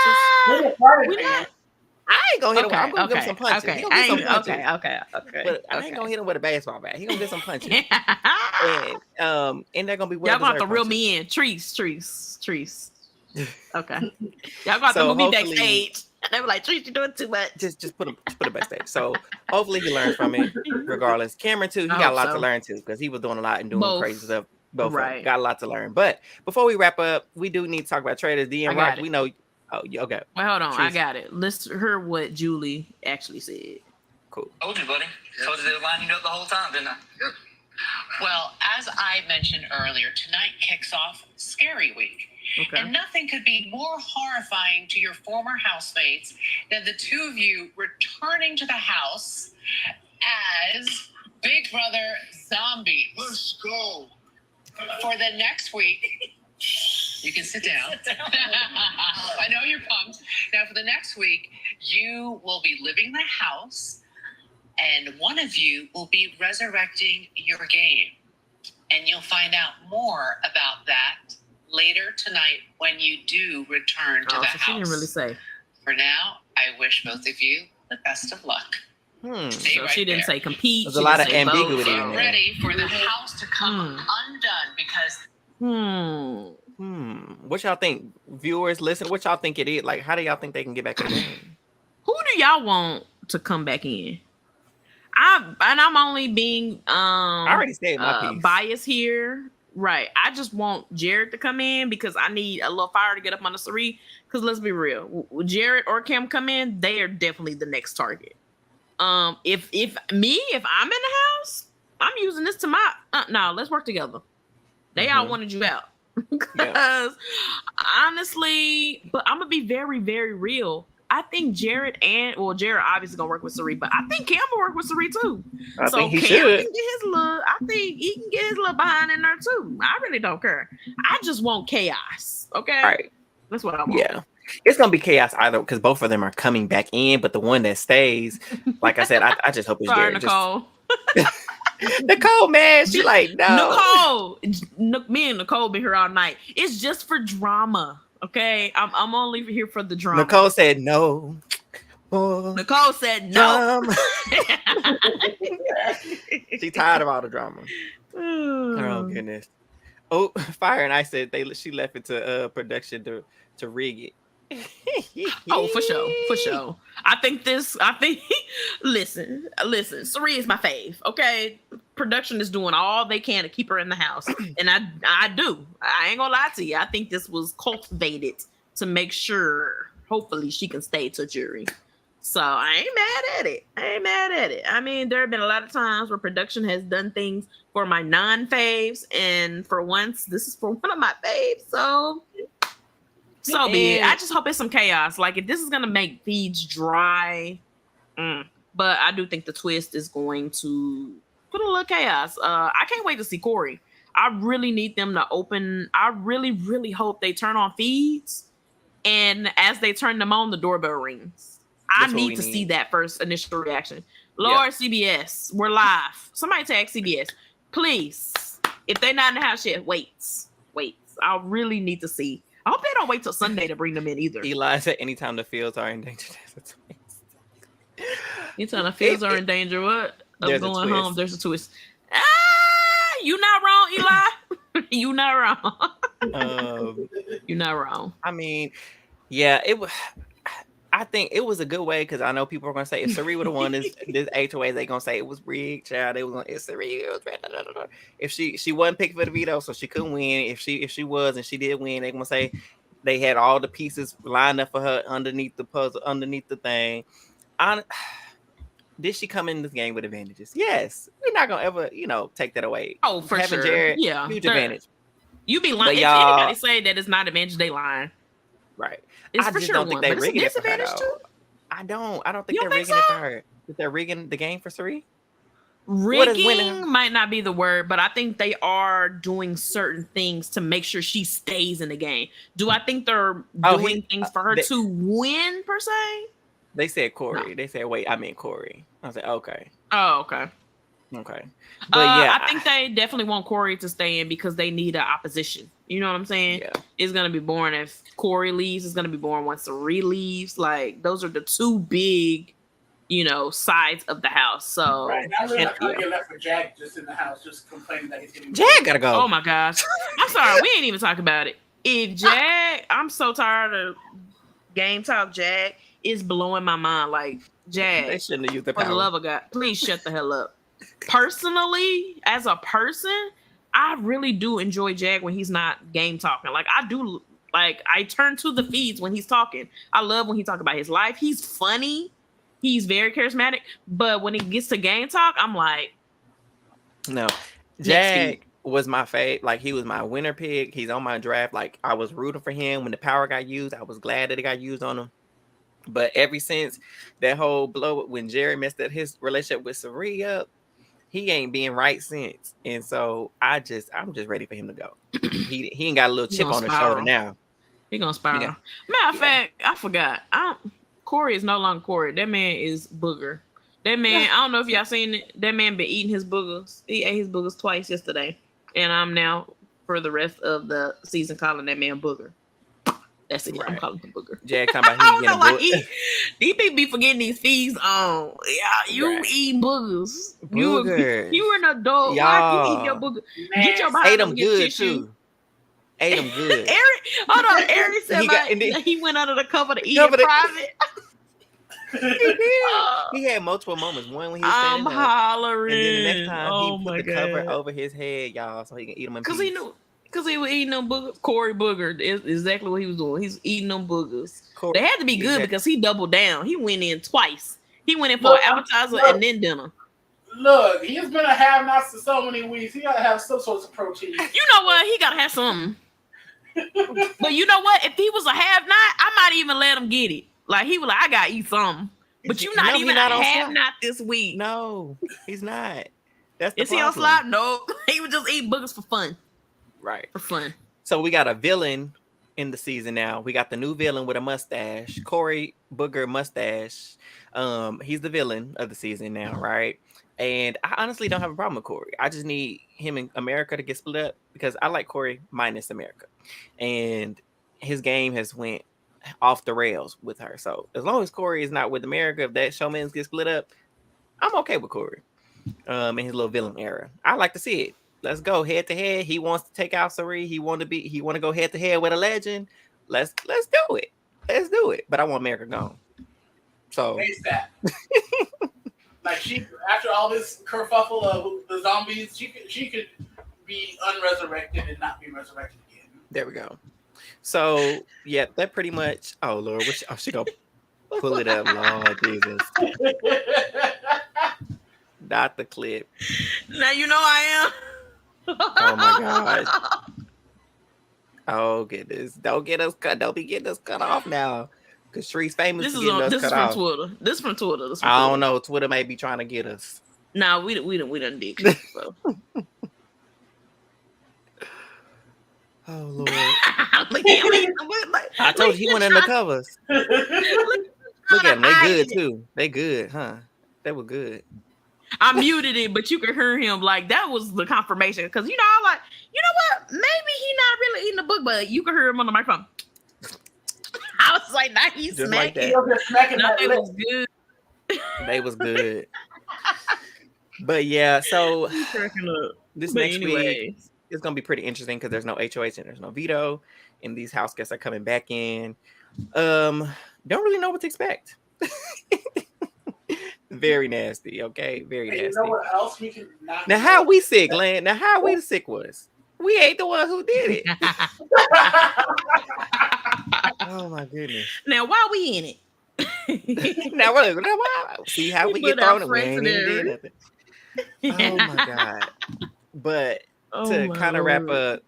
I ain't gonna hit him. I'm gonna give him some punches. Okay. He gonna get some punches. Okay. But I ain't gonna hit him with a baseball bat. He gonna get some punches. And they're gonna be y'all gonna have to reel me in. Trees. Okay. Y'all gonna have to move me backstage. They were like, Trees, you're doing too much. Just put him backstage. So hopefully he learns from it. Regardless, Cameron too. He got a lot to learn too because he was doing a lot and doing crazy stuff. Both right. Got a lot to learn. But before we wrap up, we do need to talk about Traitors. D and Rock. We know. Oh, okay. Well, hold on. Trees. I got it. Let's hear what Julie actually said. Cool. Told you, buddy. Told you they were lining you up the whole time, didn't I? Yep. Well, as I mentioned earlier, tonight kicks off Scary Week. Okay. And nothing could be more horrifying to your former housemates than the two of you returning to the house as Big Brother zombies. Let's go. For the next week, you can sit down. I know you're pumped. Now, for the next week, you will be living the house, and one of you will be resurrecting your game. And you'll find out more about that later tonight when you do return to the house. She didn't really say. For now, I wish both of you the best of luck. So she didn't say compete. There's a lot of ambiguity in there. Ready for the house to come undone because. What y'all think, viewers? Listen, what y'all think it is? Like, how do y'all think they can get back in the game? Who do y'all want to come back in? I'm only being I already said my piece. Biased here. Right. I just want Jared to come in because I need a little fire to get up on the Sari. Because let's be real, Jared or Cam come in, they are definitely the next target. If I'm in the house, I'm using this to my no, let's work together. They all wanted you out. Because honestly, but I'm gonna be very, very real. I think Jared obviously gonna work with Sari, but I think Cam will work with Sari too. I think he Cam should. Can get his little. I think he can get his little behind in there too. I really don't care. I just want chaos. Okay, all right. That's what I want. Yeah, it's gonna be chaos either because both of them are coming back in, but the one that stays, like I said, I just hope it's Sorry, Jared. Nicole. Nicole, man, she like no. Nicole, me and Nicole been here all night. It's just for drama. Okay, I'm only here for the drama. Nicole said no. Nicole said no. She tired of all the drama. Oh goodness. Oh, Fire and I said she left it to production to rig it. Oh, for sure. I think listen, Sari is my fave. Okay, production is doing all they can to keep her in the house, and I ain't gonna lie to you. I think this was cultivated to make sure, hopefully, she can stay to jury. So I ain't mad at it. I mean, there have been a lot of times where production has done things for my non-faves, and for once, this is for one of my faves. So be it. I just hope it's some chaos. Like, if this is gonna make feeds dry, but I do think the twist is going to put a little chaos. I can't wait to see Corey. I really need them to open. I really, really hope they turn on feeds, and as they turn them on, the doorbell rings. I need to see that first initial reaction. Lord, CBS, we're live. Somebody tag CBS, please. If they're not in the house yet, wait. I really need to see. I hope they don't wait till Sunday to bring them in either. Eli said anytime the fields are in danger, there's a twist. Anytime the fields are in danger, what? Of going home, there's a twist. You not wrong, Eli. You not wrong. You're not wrong. I mean, yeah, it was. I think it was a good way because I know people are gonna say if Sari would have won this HOA, they gonna say it was rigged, child. They was gonna it's Sari. It was if she wasn't picked for the veto, so she couldn't win. If she was and she did win, they gonna say they had all the pieces lined up for her underneath the puzzle, underneath the thing. Did she come in this game with advantages? Yes, we're not gonna ever take that away. Oh, for sure. Jared, yeah, huge advantage. You be lying. If anybody say that it's not advantage, they lying. Right. It's I for just sure don't think they're rigging it for her, too. I don't think they're rigging it for her. They're rigging the game for Sari? Rigging might not be the word, but I think they are doing certain things to make sure she stays in the game. Do I think they're doing things for her to win, per se? They said Corey. No. They said, wait, I mean Corey. I was like, okay. Oh, okay. Okay. But yeah, I think they definitely want Corey to stay in because they need an opposition. You know what I'm saying? Yeah. It's gonna be boring if Corey leaves. It's gonna be boring once Sari leaves. Like those are the two big, sides of the house. So right. I really like how you left for Jack just in the house, just complaining that he's getting. Jack gotta go. Oh my gosh. I'm sorry, we ain't even talking about it. If Jack, I'm so tired of game talk. Jack is blowing my mind. Like Jack, they shouldn't have used the for power. the love of God, please shut the hell up. Personally, as a person, I really do enjoy Jag when he's not game talking. Like I turn to the feeds when he's talking. I love when he talks about his life. He's funny. He's very charismatic. But when it gets to game talk, I'm like, no. Jag was my fave. Like he was my winner pick. He's on my draft. Like I was rooting for him when the power got used. I was glad that it got used on him. But ever since that whole blow up when Jerry messed up his relationship with Sari up, he ain't being right since. And so I'm just ready for him to go. he ain't got a little chip on his shoulder now. He gonna spiral. Matter of fact, I forgot. Corey is no longer Corey. That man is Booger. That man, I don't know if y'all seen it. That man been eating his boogers. He ate his boogers twice yesterday. And I'm now, for the rest of the season, calling that man Booger. That's it. Right. I'm calling him Booger. Jack talking about he getting boogers. These people be forgetting these fees on. Yeah, you eat boogers. Boogers. You an adult. Why you eat your booger? Get your body. Ate them good too. Ate them good. Eric said he went under the cover to eat in private. He had multiple moments. One when he was standing up, hollering. And then the next time he put the cover over his head, y'all, so he can eat them in peace. Because he was eating them boogers. Corey Booger is exactly what he was doing. He's eating them boogers. They had to be good because he doubled down. He went in twice. He went in for an appetizer and then dinner. Look, he's been a have-nots for so many weeks. He gotta have some sorts of protein. You know what? He gotta have something. But you know what? If he was a have-not, I might even let him get it. Like he was like, I gotta eat something. But you're not even a have-not this week. No, he's not. That's the Is he on slide? No, he was just eating boogers for fun. Right. For fun. So we got a villain in the season now. We got the new villain with a mustache, Corey Booger mustache. He's the villain of the season now, right? And I honestly don't have a problem with Corey. I just need him and America to get split up because I like Corey minus America. And his game has went off the rails with her. So as long as Corey is not with America, if that showman's get split up, I'm okay with Corey. In his little villain era. I like to see it. Let's go head to head. He wants to take out Sari. He want to go head to head with a legend. Let's do it. Let's do it. But I want America gone. So that. Like she, after all this kerfuffle of the zombies, she could be unresurrected and not be resurrected again. There we go. So yeah, that pretty much. Oh Lord, she gonna pull it up, Lord Jesus. Not the clip. Now you know I am. Oh my gosh. Oh goodness. Don't be getting us cut off now. Because Shree's famous for getting us cut off. This is from Twitter. I don't know. Twitter may be trying to get us. Nah, we done did it, so. Oh Lord. I told you he went in the covers. Look at them. They good too. They good, huh? They were good. I muted it, but you could hear him. Like that was the confirmation. Because I'm like, you know what? Maybe he not really eating the book, but you could hear him on the microphone. I was like, nah, he's smacking. Like they was good. They was good. But yeah, so this next week it's gonna be pretty interesting because there's no HOH and there's no Veto, and these house guests are coming back in. Don't really know what to expect. Very nasty, okay? Very nasty. You know what else we can not now, how we sick, Lan? Now, how we the sick was? We ain't the one who did it. Oh, my goodness. Now, why we in it? now, why? See how we get thrown? We ain't even did nothing. Oh, my God. But to kind of wrap up,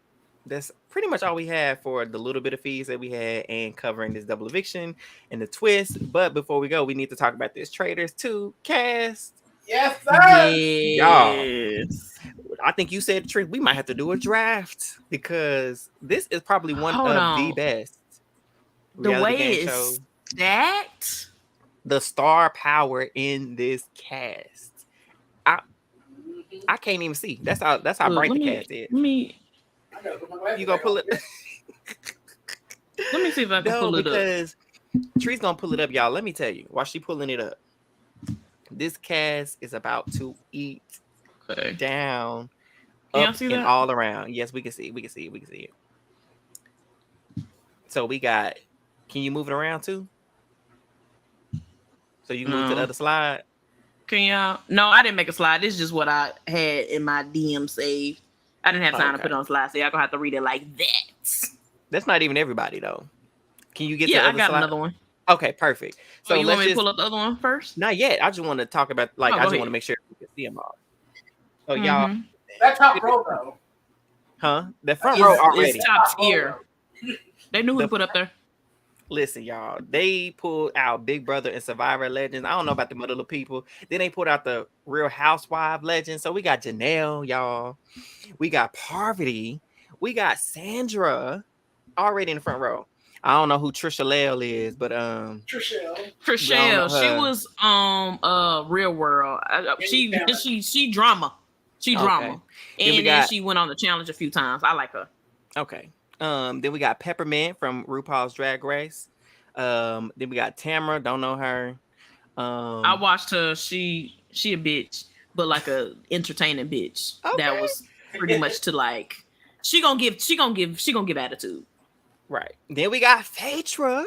that's pretty much all we have for the little bit of fees that we had and covering this double eviction and the twist. But before we go, we need to talk about this Traitors 2 cast. Yes, sir. Yes. Y'all, I think you said the truth. We might have to do a draft because this is probably one of the best. The way it's stacked. The star power in this cast. I can't even see. That's how bright the cast is. You gonna pull it? Let me see if I can pull it up. Because Tree's gonna pull it up, y'all. Let me tell you, while she pulling it up, this cast is about to eat down, up and all around. Yes, we can see. We can see it. So we got. Can you move it around too? So you can move to the other slide. Can y'all? No, I didn't make a slide. This is just what I had in my DM saved. I didn't have time to put it on slide, so y'all gonna have to read it like that. That's not even everybody though. Can you get to the I other got slide? another one. Okay, perfect. So you want me to pull up the other one first? Not yet. I just want to talk about I just want to make sure we can see them all. So y'all, that top row though. Huh? The front row already. It's top tier. They knew who to put up there. Listen, y'all. They pulled out Big Brother and Survivor Legends. I don't know about the other people. Then they pulled out the Real Housewife Legends. So we got Janelle, y'all. We got Parvati. We got Sandra already in the front row. I don't know who Trisha Lale is, but Trishelle. She was Real World. She drama. She drama. And then she went on the challenge a few times. I like her. Okay. Then we got Peppermint from RuPaul's Drag Race. Then we got Tamara, don't know her. I watched her. She a bitch, but like a entertaining bitch. Okay. That was pretty much to like she gonna give attitude. Right. Then we got Phaedra.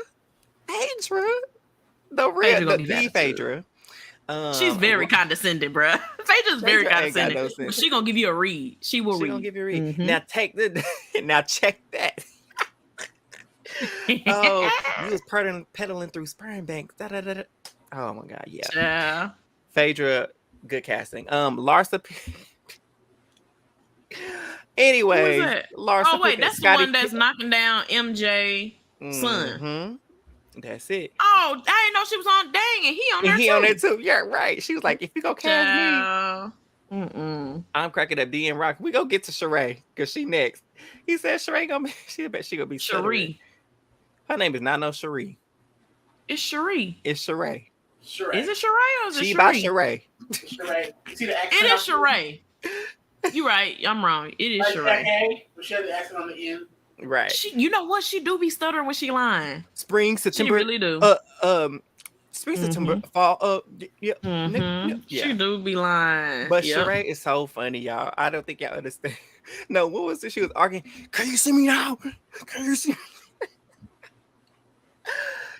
The Phaedra. She's very condescending, bruh. Phaedra's very condescending. But she gonna give you a read. She will read. Gonna give you a read. Mm-hmm. Now check that. Oh, you was pedaling through sperm banks. Oh my god, yeah. Phaedra, good casting. Larsa. Anyway, Larsa. Oh wait, that's Scotty the one that's knocking down MJ son. Mm-hmm. That's it. Oh, I didn't know she was on. Dang, and he on there too. Yeah, right. She was like, if you go cast me, I'm cracking up D and Rock. We go get to Sheree because she next. He said Sheree gonna be. She gonna be Sheree. Her name is not no Sheree. It's Sheree. It's Sheree. Is it Sheree or is it Sheree? She by Sheree. Sheree. You see the accent? It is Sheree. You're right. I'm wrong. It is Sheree. She has the accent on the end. Right. You know what? She do be stuttering when she lying. Spring, September. She really do. Spring, September, fall. Yeah. She do be lying. But Sheree is so funny, y'all. I don't think y'all understand. No, what was it? She was arguing. Can you see me now? Can you see me?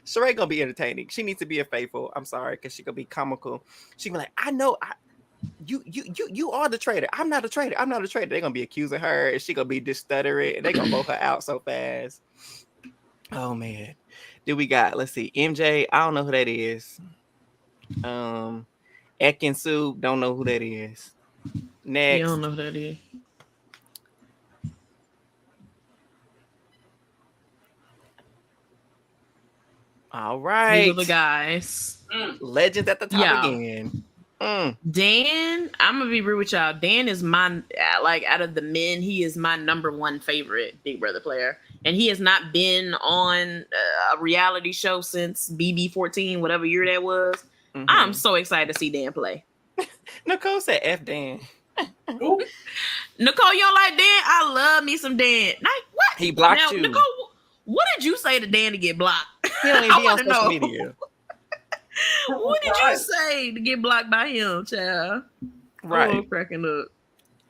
Sheree gonna be entertaining. She needs to be a faithful. I'm sorry, because she gonna be comical. She gonna be like, I know. You are the traitor. I'm not a traitor. They're gonna be accusing her, and she gonna be just stuttering, and they gonna vote her out so fast. Oh man. Then we got, let's see, MJ. I don't know who that is. Ekin Sue, don't know who that is. Next. You don't know who that is. All right. These are the guys. Legends at the top again. Dan, I'm gonna be real with y'all. Dan is my out of the men, he is my number one favorite Big Brother player, and he has not been on a reality show since BB14, whatever year that was. Mm-hmm. I'm so excited to see Dan play. Nicole said F Dan. Nicole, you don't like Dan? I love me some Dan. What? He blocked you. Nicole, what did you say to Dan to get blocked? He don't even be on social media. What did you say to get blocked by him, child? Right. Oh, cracking up.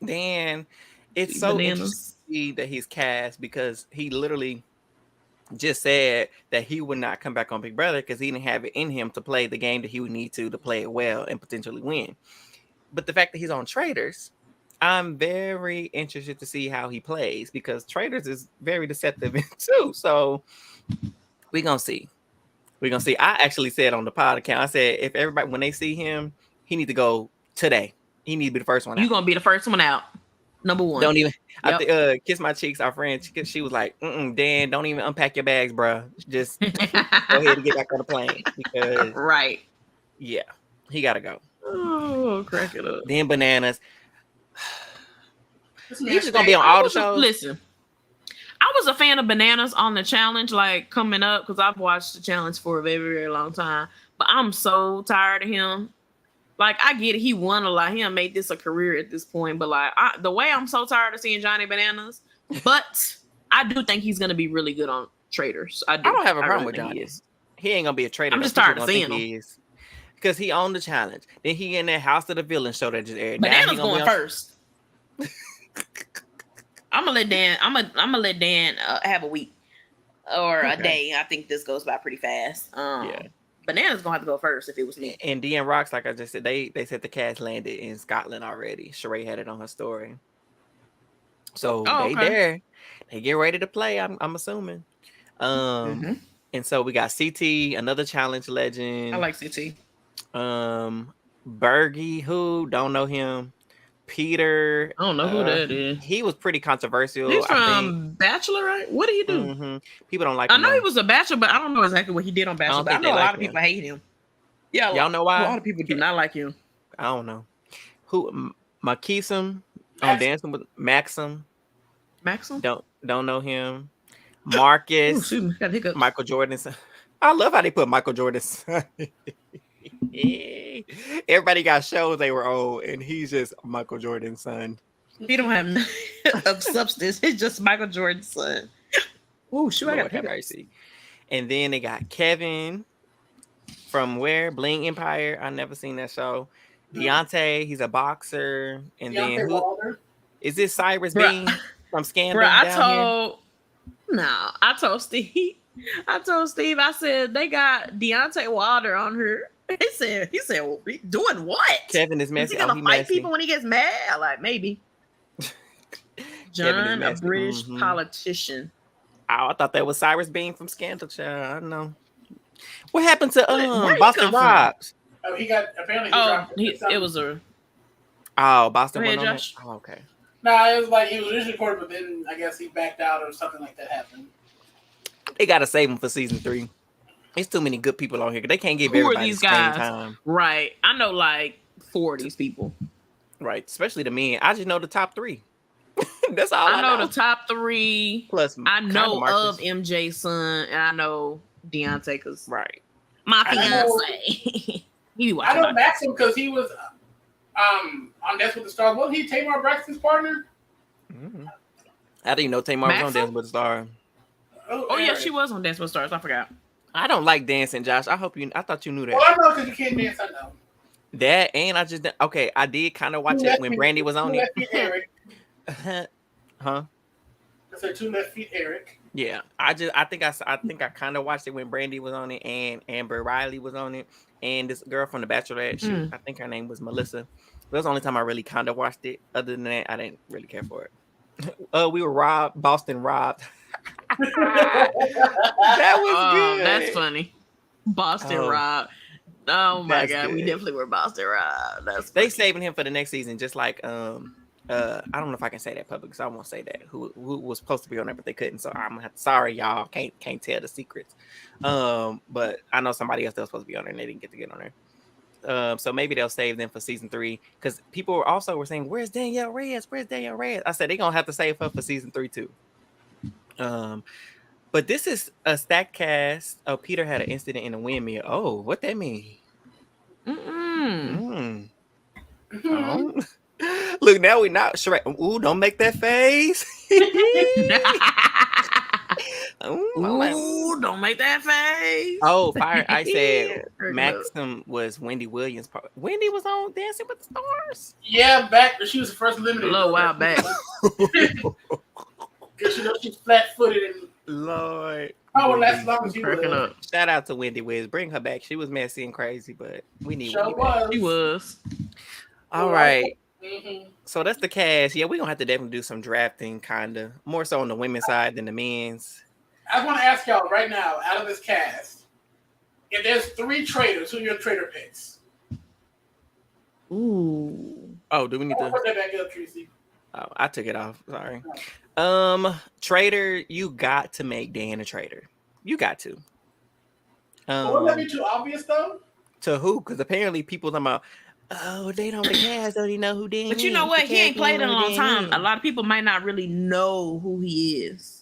Dan, it's so interesting to see that he's cast because he literally just said that he would not come back on Big Brother because he didn't have it in him to play the game that he would need to play it well and potentially win. But the fact that he's on Traitors, I'm very interested to see how he plays because Traitors is very deceptive too. So we're gonna see. I actually said on the pod account, I said if everybody when they see him, he need to go today. He need to be the first one out. You're gonna be the first one out. Number one. Don't even Kiss My Cheeks, our friend. She was like, Dan, don't even unpack your bags, bro. Just go ahead and get back on the plane. Because right. Yeah, he gotta go. Oh, crack it up. Then Bananas. He's just gonna be on all the shows. Listen. I was a fan of Bananas on the challenge, like coming up, because I've watched the challenge for a very, very long time. But I'm so tired of him. Like, I get it. He won a lot. He done made this a career at this point. But, like, the way I'm so tired of seeing Johnny Bananas. But I do think he's going to be really good on Traitors. I don't have a problem with think Johnny. He ain't going to be a traitor. I'm just tired of seeing him. He is. Because he owned the challenge. Then he in that House of the Villain show that just aired. Bananas going first. I'm gonna let Dan have a week or a day. I think this goes by pretty fast. Yeah. Bananas gonna have to go first if it was me. And Dean Rocks, like I just said, they said the cast landed in Scotland already. Sheree had it on her story. So they there. They get ready to play, I'm assuming. And so we got CT, another challenge legend. I like CT. Byyyeee, who don't know him. Peter, I don't know who that is. He was pretty controversial. He's from Bachelor, right? What did he do? People don't like him. I know he was a Bachelor, but I don't know exactly what he did on Bachelor. But I know a lot of people hate him. Yeah, y'all know why? A lot of people do not like him. I don't know. Who? Makisum on Dancing with Maxim. Maxim? Don't know him. Marcus. Ooh, shoot, Michael Jordan's. I love how they put Michael Jordan's. Everybody got shows they were old, and he's just Michael Jordan's son. He don't have of substance. It's just Michael Jordan's son. Oh, shoot, I got mercy. And then they got Kevin from where? Bling Empire. I never seen that show. Deontay, he's a boxer. And Deontay then who? Is this Cyrus Bean from Scandal? I told Steve. I said they got Deontay Wilder on her. He said, well, doing what? Kevin is messy. Is he gonna fight people when he gets mad? Like, maybe. John, a British politician. Oh, I thought that was Cyrus Bean from Scandal. Child. I don't know. What happened to Boston Robs? Oh, he got apparently. It was a. Oh, Boston went on Josh. it? Oh, okay. No, it was like he was originally recorded, but then I guess he backed out or something like that happened. They gotta save him for season 3. There's too many good people on here. They can't give everybody the same time. Right. I know like 4 of these people. Right. Especially the men. I just know the top 3. That's all I know. The top 3. Plus, I know of MJ's son, and I know Deontay because my fiance. I know Maxim because he was on Dance with the Stars. Wasn't he Tamar Braxton's partner? I didn't know Tamar was on Dance with the Stars. Oh yeah, she was on Dance with the Stars. I forgot. I don't like dancing, Josh. I thought you knew that. Well, I know because you can't dance. I know that, and I did kind of watch it when Brandy was on it. Eric. Huh? I said 2 Left Feet, Eric. Yeah, I think I kind of watched it when Brandy was on it and Amber Riley was on it, and this girl from The Bachelorette. I think her name was Melissa. That was the only time I really kind of watched it. Other than that, I didn't really care for it. We were robbed. Boston robbed. That was good. That's funny. Boston robbed. Oh my god, good. We definitely were Boston robbed. They saving him for the next season, just like I don't know if I can say that public, so I won't say that. Who was supposed to be on there, but they couldn't. So I'm gonna have to, sorry, y'all, can't tell the secrets. But I know somebody else that was supposed to be on there and they didn't get on there. So maybe they'll save them for season 3 because people were saying, "Where's Danielle Reyes? Where's Danielle Reyes?" I said they're gonna have to save her for season 3 too. But this is a stacked cast. Oh, Peter had an incident in a windmill. Oh, what that mean? Oh. Look, now we not sure. Ooh, don't make that face. Ooh, don't make that face. Oh, fire! I said Maxim was Wendy Williams. Wendy was on Dancing with the Stars. Yeah, back when she was the first eliminated. A little while back. Because you know she's flat-footed and Lord. Oh, last long as you up. Shout out to Wendy Wiz. Bring her back. She was messy and crazy, but we need Wendy back. She was. All right. So that's the cast. Yeah, we're gonna have to definitely do some drafting, kind of more so on the women's side than the men's. I want to ask y'all right now, out of this cast, if there's 3 traitors, who are your traitor picks? Ooh. Oh, do we need to put that back up, Tracy? Oh, I took it off. Sorry. Traitor, you got to make Dan a traitor. You got to. Wouldn't that be too obvious though? To who? Because apparently people talking about, oh, they don't the cast don't even know who Dan is. But you know what? He ain't played in a long time. A lot of people might not really know who he is.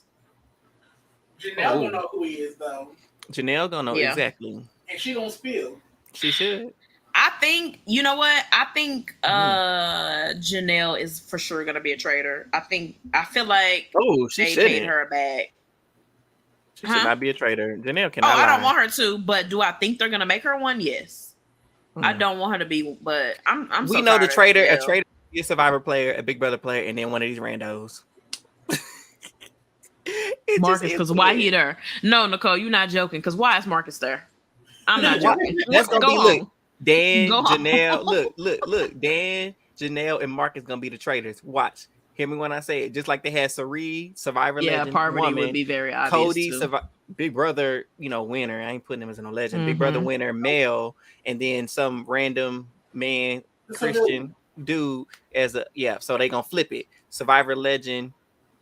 Janelle gonna know who he is though. Janelle gonna know exactly. And she gonna spill. She should. I think, you know what? I think Janelle is for sure gonna be a traitor. I feel like she they shouldn't. paid her back. She should not be a traitor. Janelle cannot. I don't want her to, but do I think they're gonna make her one? Yes. I don't want her to be, but I'm. We so know the traitor. Janelle. A traitor, a Survivor player, a Big Brother player, and then one of these randos. Marcus, because why he there? No, Nicole, you're not joking. Because why is Marcus there? I'm not joking. That's gonna be look. Dan, Go Janelle, look. Dan, Janelle, and Marcus gonna be the traitors. Watch. Hear me when I say it. Just like they had Sari, Survivor legend, Parvati woman, would be very obvious. Cody, Big Brother, winner. I ain't putting him as no legend. Big Brother winner, male, and then some random man, Christian dude as a So they gonna flip it. Survivor legend,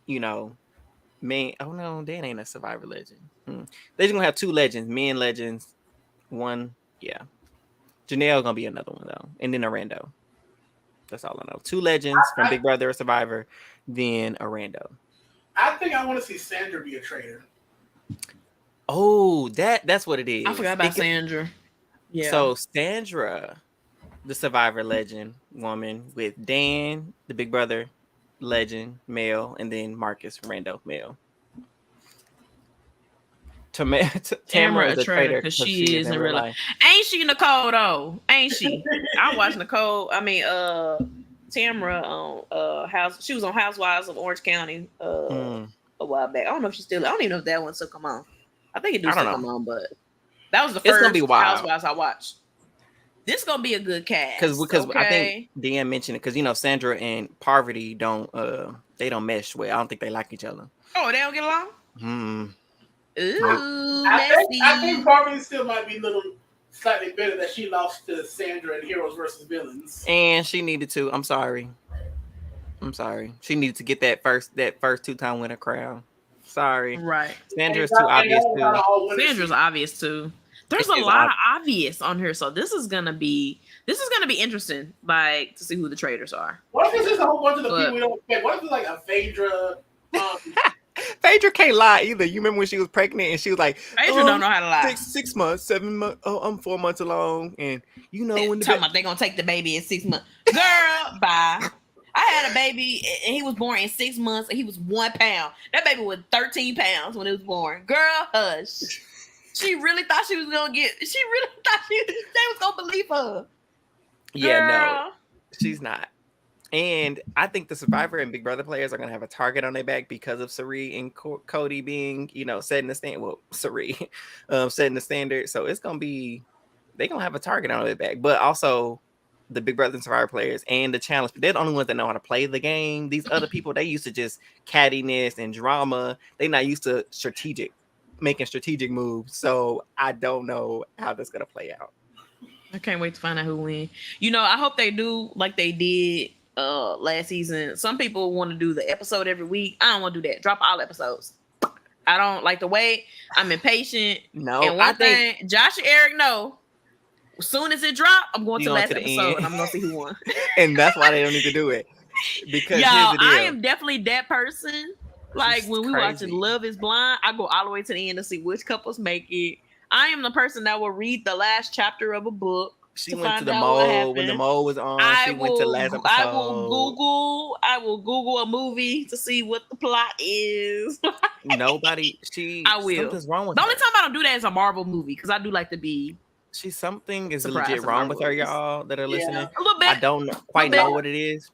man. Oh no, Dan ain't a Survivor legend. They're just gonna have two legends, men legends. One, Janelle gonna be another one though, and then a rando. That's all I know. Two legends from Big Brother or Survivor, then a rando. I think I want to see Sandra be a traitor. Oh, that's what it is. I forgot about Sandra. Yeah. So Sandra, the Survivor legend woman, with Dan, the Big Brother legend male, and then Marcus rando male. Tamara is a traitor because she is in real life. Ain't she Nicole though? Ain't she? I watched Nicole. I mean, Tamara on House. She was on Housewives of Orange County a while back. I don't know if she's still. I don't even know if that one still come on. I think it do still come on, but that was the first Housewives I watched. This gonna be a good cast because I think Dan mentioned it because Sandra and Parvati don't mesh well. I don't think they like each other. Oh, they don't get along. Ooh, I think Parvati still might be slightly better that she lost to Sandra in Heroes versus Villains. And she needed to. I'm sorry. She needed to get that first 2-time winner crown. Sorry. Right. Sandra's too obvious too. Sandра's obvious too. There's a lot of obvious on her, so this is gonna be interesting, like to see who the traitors are. What if it's just a whole bunch of the people we don't expect? What if it's like a Phaedra? Phaedra can't lie either. You remember when she was pregnant and she was like, Phaedra don't know how to lie. 6 months, 7 months. Oh, I'm 4 months along, and when talking about they gonna take the baby in 6 months. Girl, bye. I had a baby and he was born in 6 months and he was 1 pound. That baby was 13 pounds when it was born. Girl, hush. She really thought she was gonna they was gonna believe her. Yeah, no, she's not. And I think the Survivor and Big Brother players are going to have a target on their back because of Sari and Cody being, setting the standard. Well, Sari setting the standard. So it's going to be, they're going to have a target on their back. But also the Big Brother and Survivor players and the challenge. They're the only ones that know how to play the game. These other people, they used to just cattiness and drama. They're not used to making strategic moves. So I don't know how that's going to play out. I can't wait to find out who wins. I hope they do like they did last season. Some people want to do the episode every week. I don't want to do that. Drop all episodes. I don't like the way. I'm impatient. No, and one thing, Josh and Eric know. As soon as it drop, I'm going to last episode and I'm going to see who won. And that's why they don't need to do it. Because y'all, I am definitely that person. Like when we watch Love is Blind, I go all the way to the end to see which couples make it. I am the person that will read the last chapter of a book. She went to the mole when the mole was on. She went to last episode. I will Google a movie to see what the plot is. I will. Something's wrong with her. The only time I don't do that is a Marvel movie because I do like to be. Something is legit wrong with her, y'all that are listening. A little bit. I don't quite know what it is,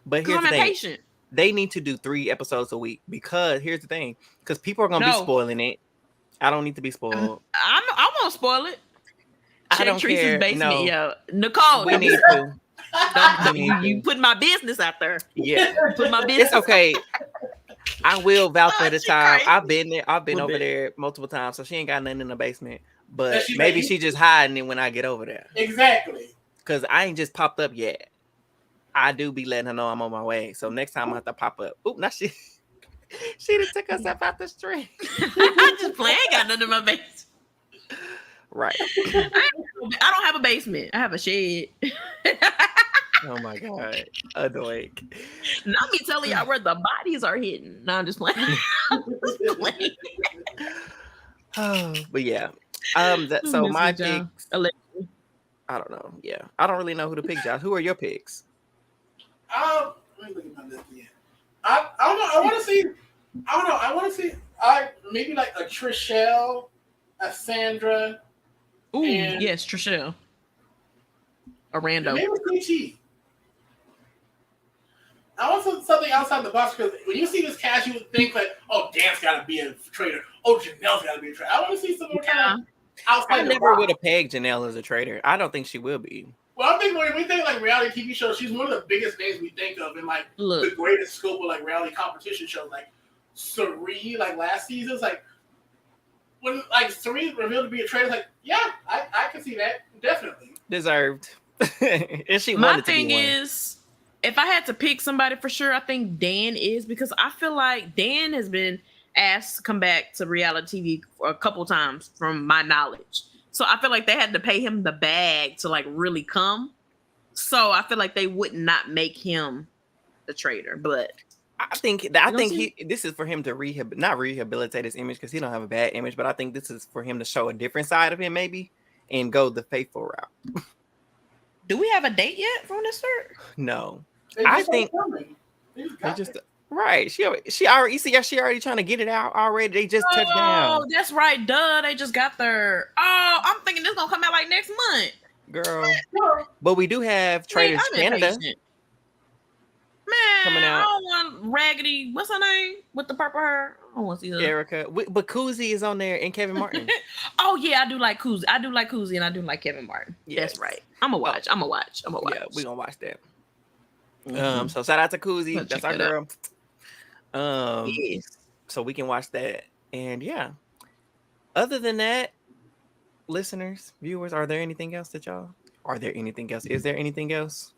but here's the thing. Impatient. They need to do 3 episodes a week because here's the thing: because people are gonna be spoiling it. I don't need to be spoiled. I won't spoil it. I don't care. Basement, yo. Nicole, we need to. You put my business out there. Yeah, put my business. It's okay. I will vouch for the time. Crazy. I've been there. I've been over there multiple times, so she ain't got nothing in the basement. But maybe she just hiding it when I get over there. Exactly. Because I ain't just popped up yet. I do be letting her know I'm on my way. So next time I have to pop up. Oop, now she done took herself out the street. I just playing. Got nothing in my basement. Right. I don't have a basement. I have a shed. Oh my God. Annoying. Not me telling y'all where the bodies are hidden. No, I'm just playing. But yeah. So my picks. I don't know. Yeah, I don't really know who to pick, Josh. Who are your picks? Let me look at my list again. I don't know. I want to see. I don't know. I want to see. Maybe like a Trishelle, a Sandra. Ooh, and yes, Trishelle. A rando. Maybe CT. I want something outside the box because when you see this cast, you would think like, oh, Dan's got to be a traitor. Oh, Janelle's got to be a traitor. I want to see some more kind of outside I the never box. would have pegged Janelle as a traitor. I don't think she will be. Well, I think when we think like reality TV shows, she's one of the biggest names we think of in like the greatest scope of like reality competition shows. Like Suri, like last season's like when like Suri revealed to be a traitor, like yeah, I can see that definitely Deserved. And she My wanted to thing be one. is, if I had to pick somebody for sure, I think Dan is, because I feel like Dan has been asked to come back to reality TV for a couple times from my knowledge. So I feel like they had to pay him the bag to like really come. So I feel like they would not make him the traitor. But I think this is for him to not rehabilitate his image because he don't have a bad image, but I think this is for him to show a different side of him maybe and go the faithful route. Do we have a date yet from this start? No. I think they just right. She already you see she already trying to get it out already. They just touched down. Oh, that's right. Duh, they just got their. Oh, I'm thinking this gonna come out like next month. Girl. But we do have Traitors Canada. Impatient. Man, coming out. I don't want Raggedy. What's her name with the purple hair? I don't want to see her. Erica. But Koozie is on there and Kevin Martin. Oh yeah, I do like Koozie. I do like Koozie and I do like Kevin Martin. Yes. That's right. I'm gonna watch. Yeah, we're gonna watch that. So shout out to Koozie. That's our girl. Yes. So we can watch that. And yeah. Other than that, listeners, viewers, is there anything else? Is there anything else?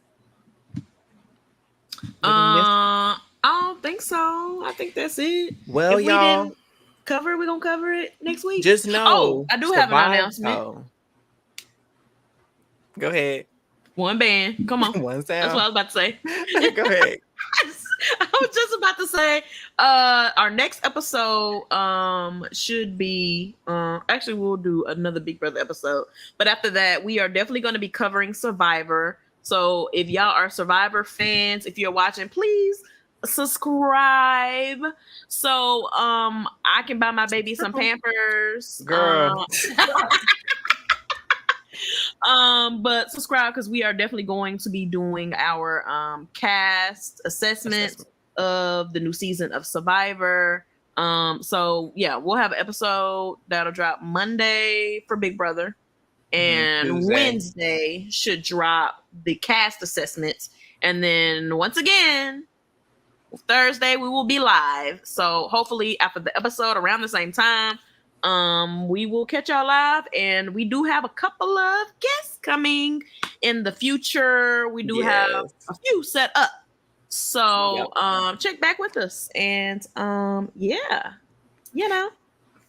I don't think so. I think that's it. Well, if y'all, we didn't cover it, we're gonna cover it next week. Just know. I do have an announcement. Oh. Go ahead. One band. Come on. One sound. That's what I was about to say. Go ahead. I was just about to say our next episode should be actually we'll do another Big Brother episode, but after that we are definitely going to be covering Survivor. So if y'all are Survivor fans, if you're watching, please subscribe so I can buy my baby some Pampers. Girl. But subscribe because we are definitely going to be doing our cast assessment of the new season of Survivor. So yeah, we'll have an episode that'll drop Monday for Big Brother, and Wednesday should drop the cast assessments, and then once again Thursday we will be live. So hopefully after the episode around the same time, we will catch y'all live, and we do have a couple of guests coming in the future. We do have a few set up. So check back with us, and yeah, you know.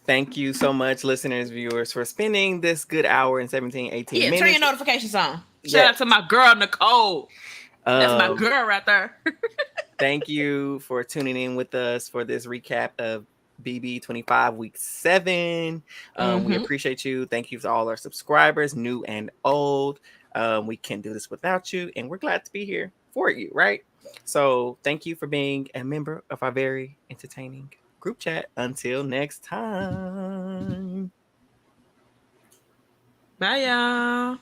Thank you so much, listeners, viewers, for spending this good hour and 18 minutes. Turn your notifications on. Shout out to my girl Nicole. That's my girl right there. Thank you for tuning in with us for this recap of BB25 week 7. We appreciate you. Thank you to all our subscribers, new and old. We can't do this without you, and we're glad to be here for you, right? So thank you for being a member of our very entertaining group chat. Until next time. Bye, y'all.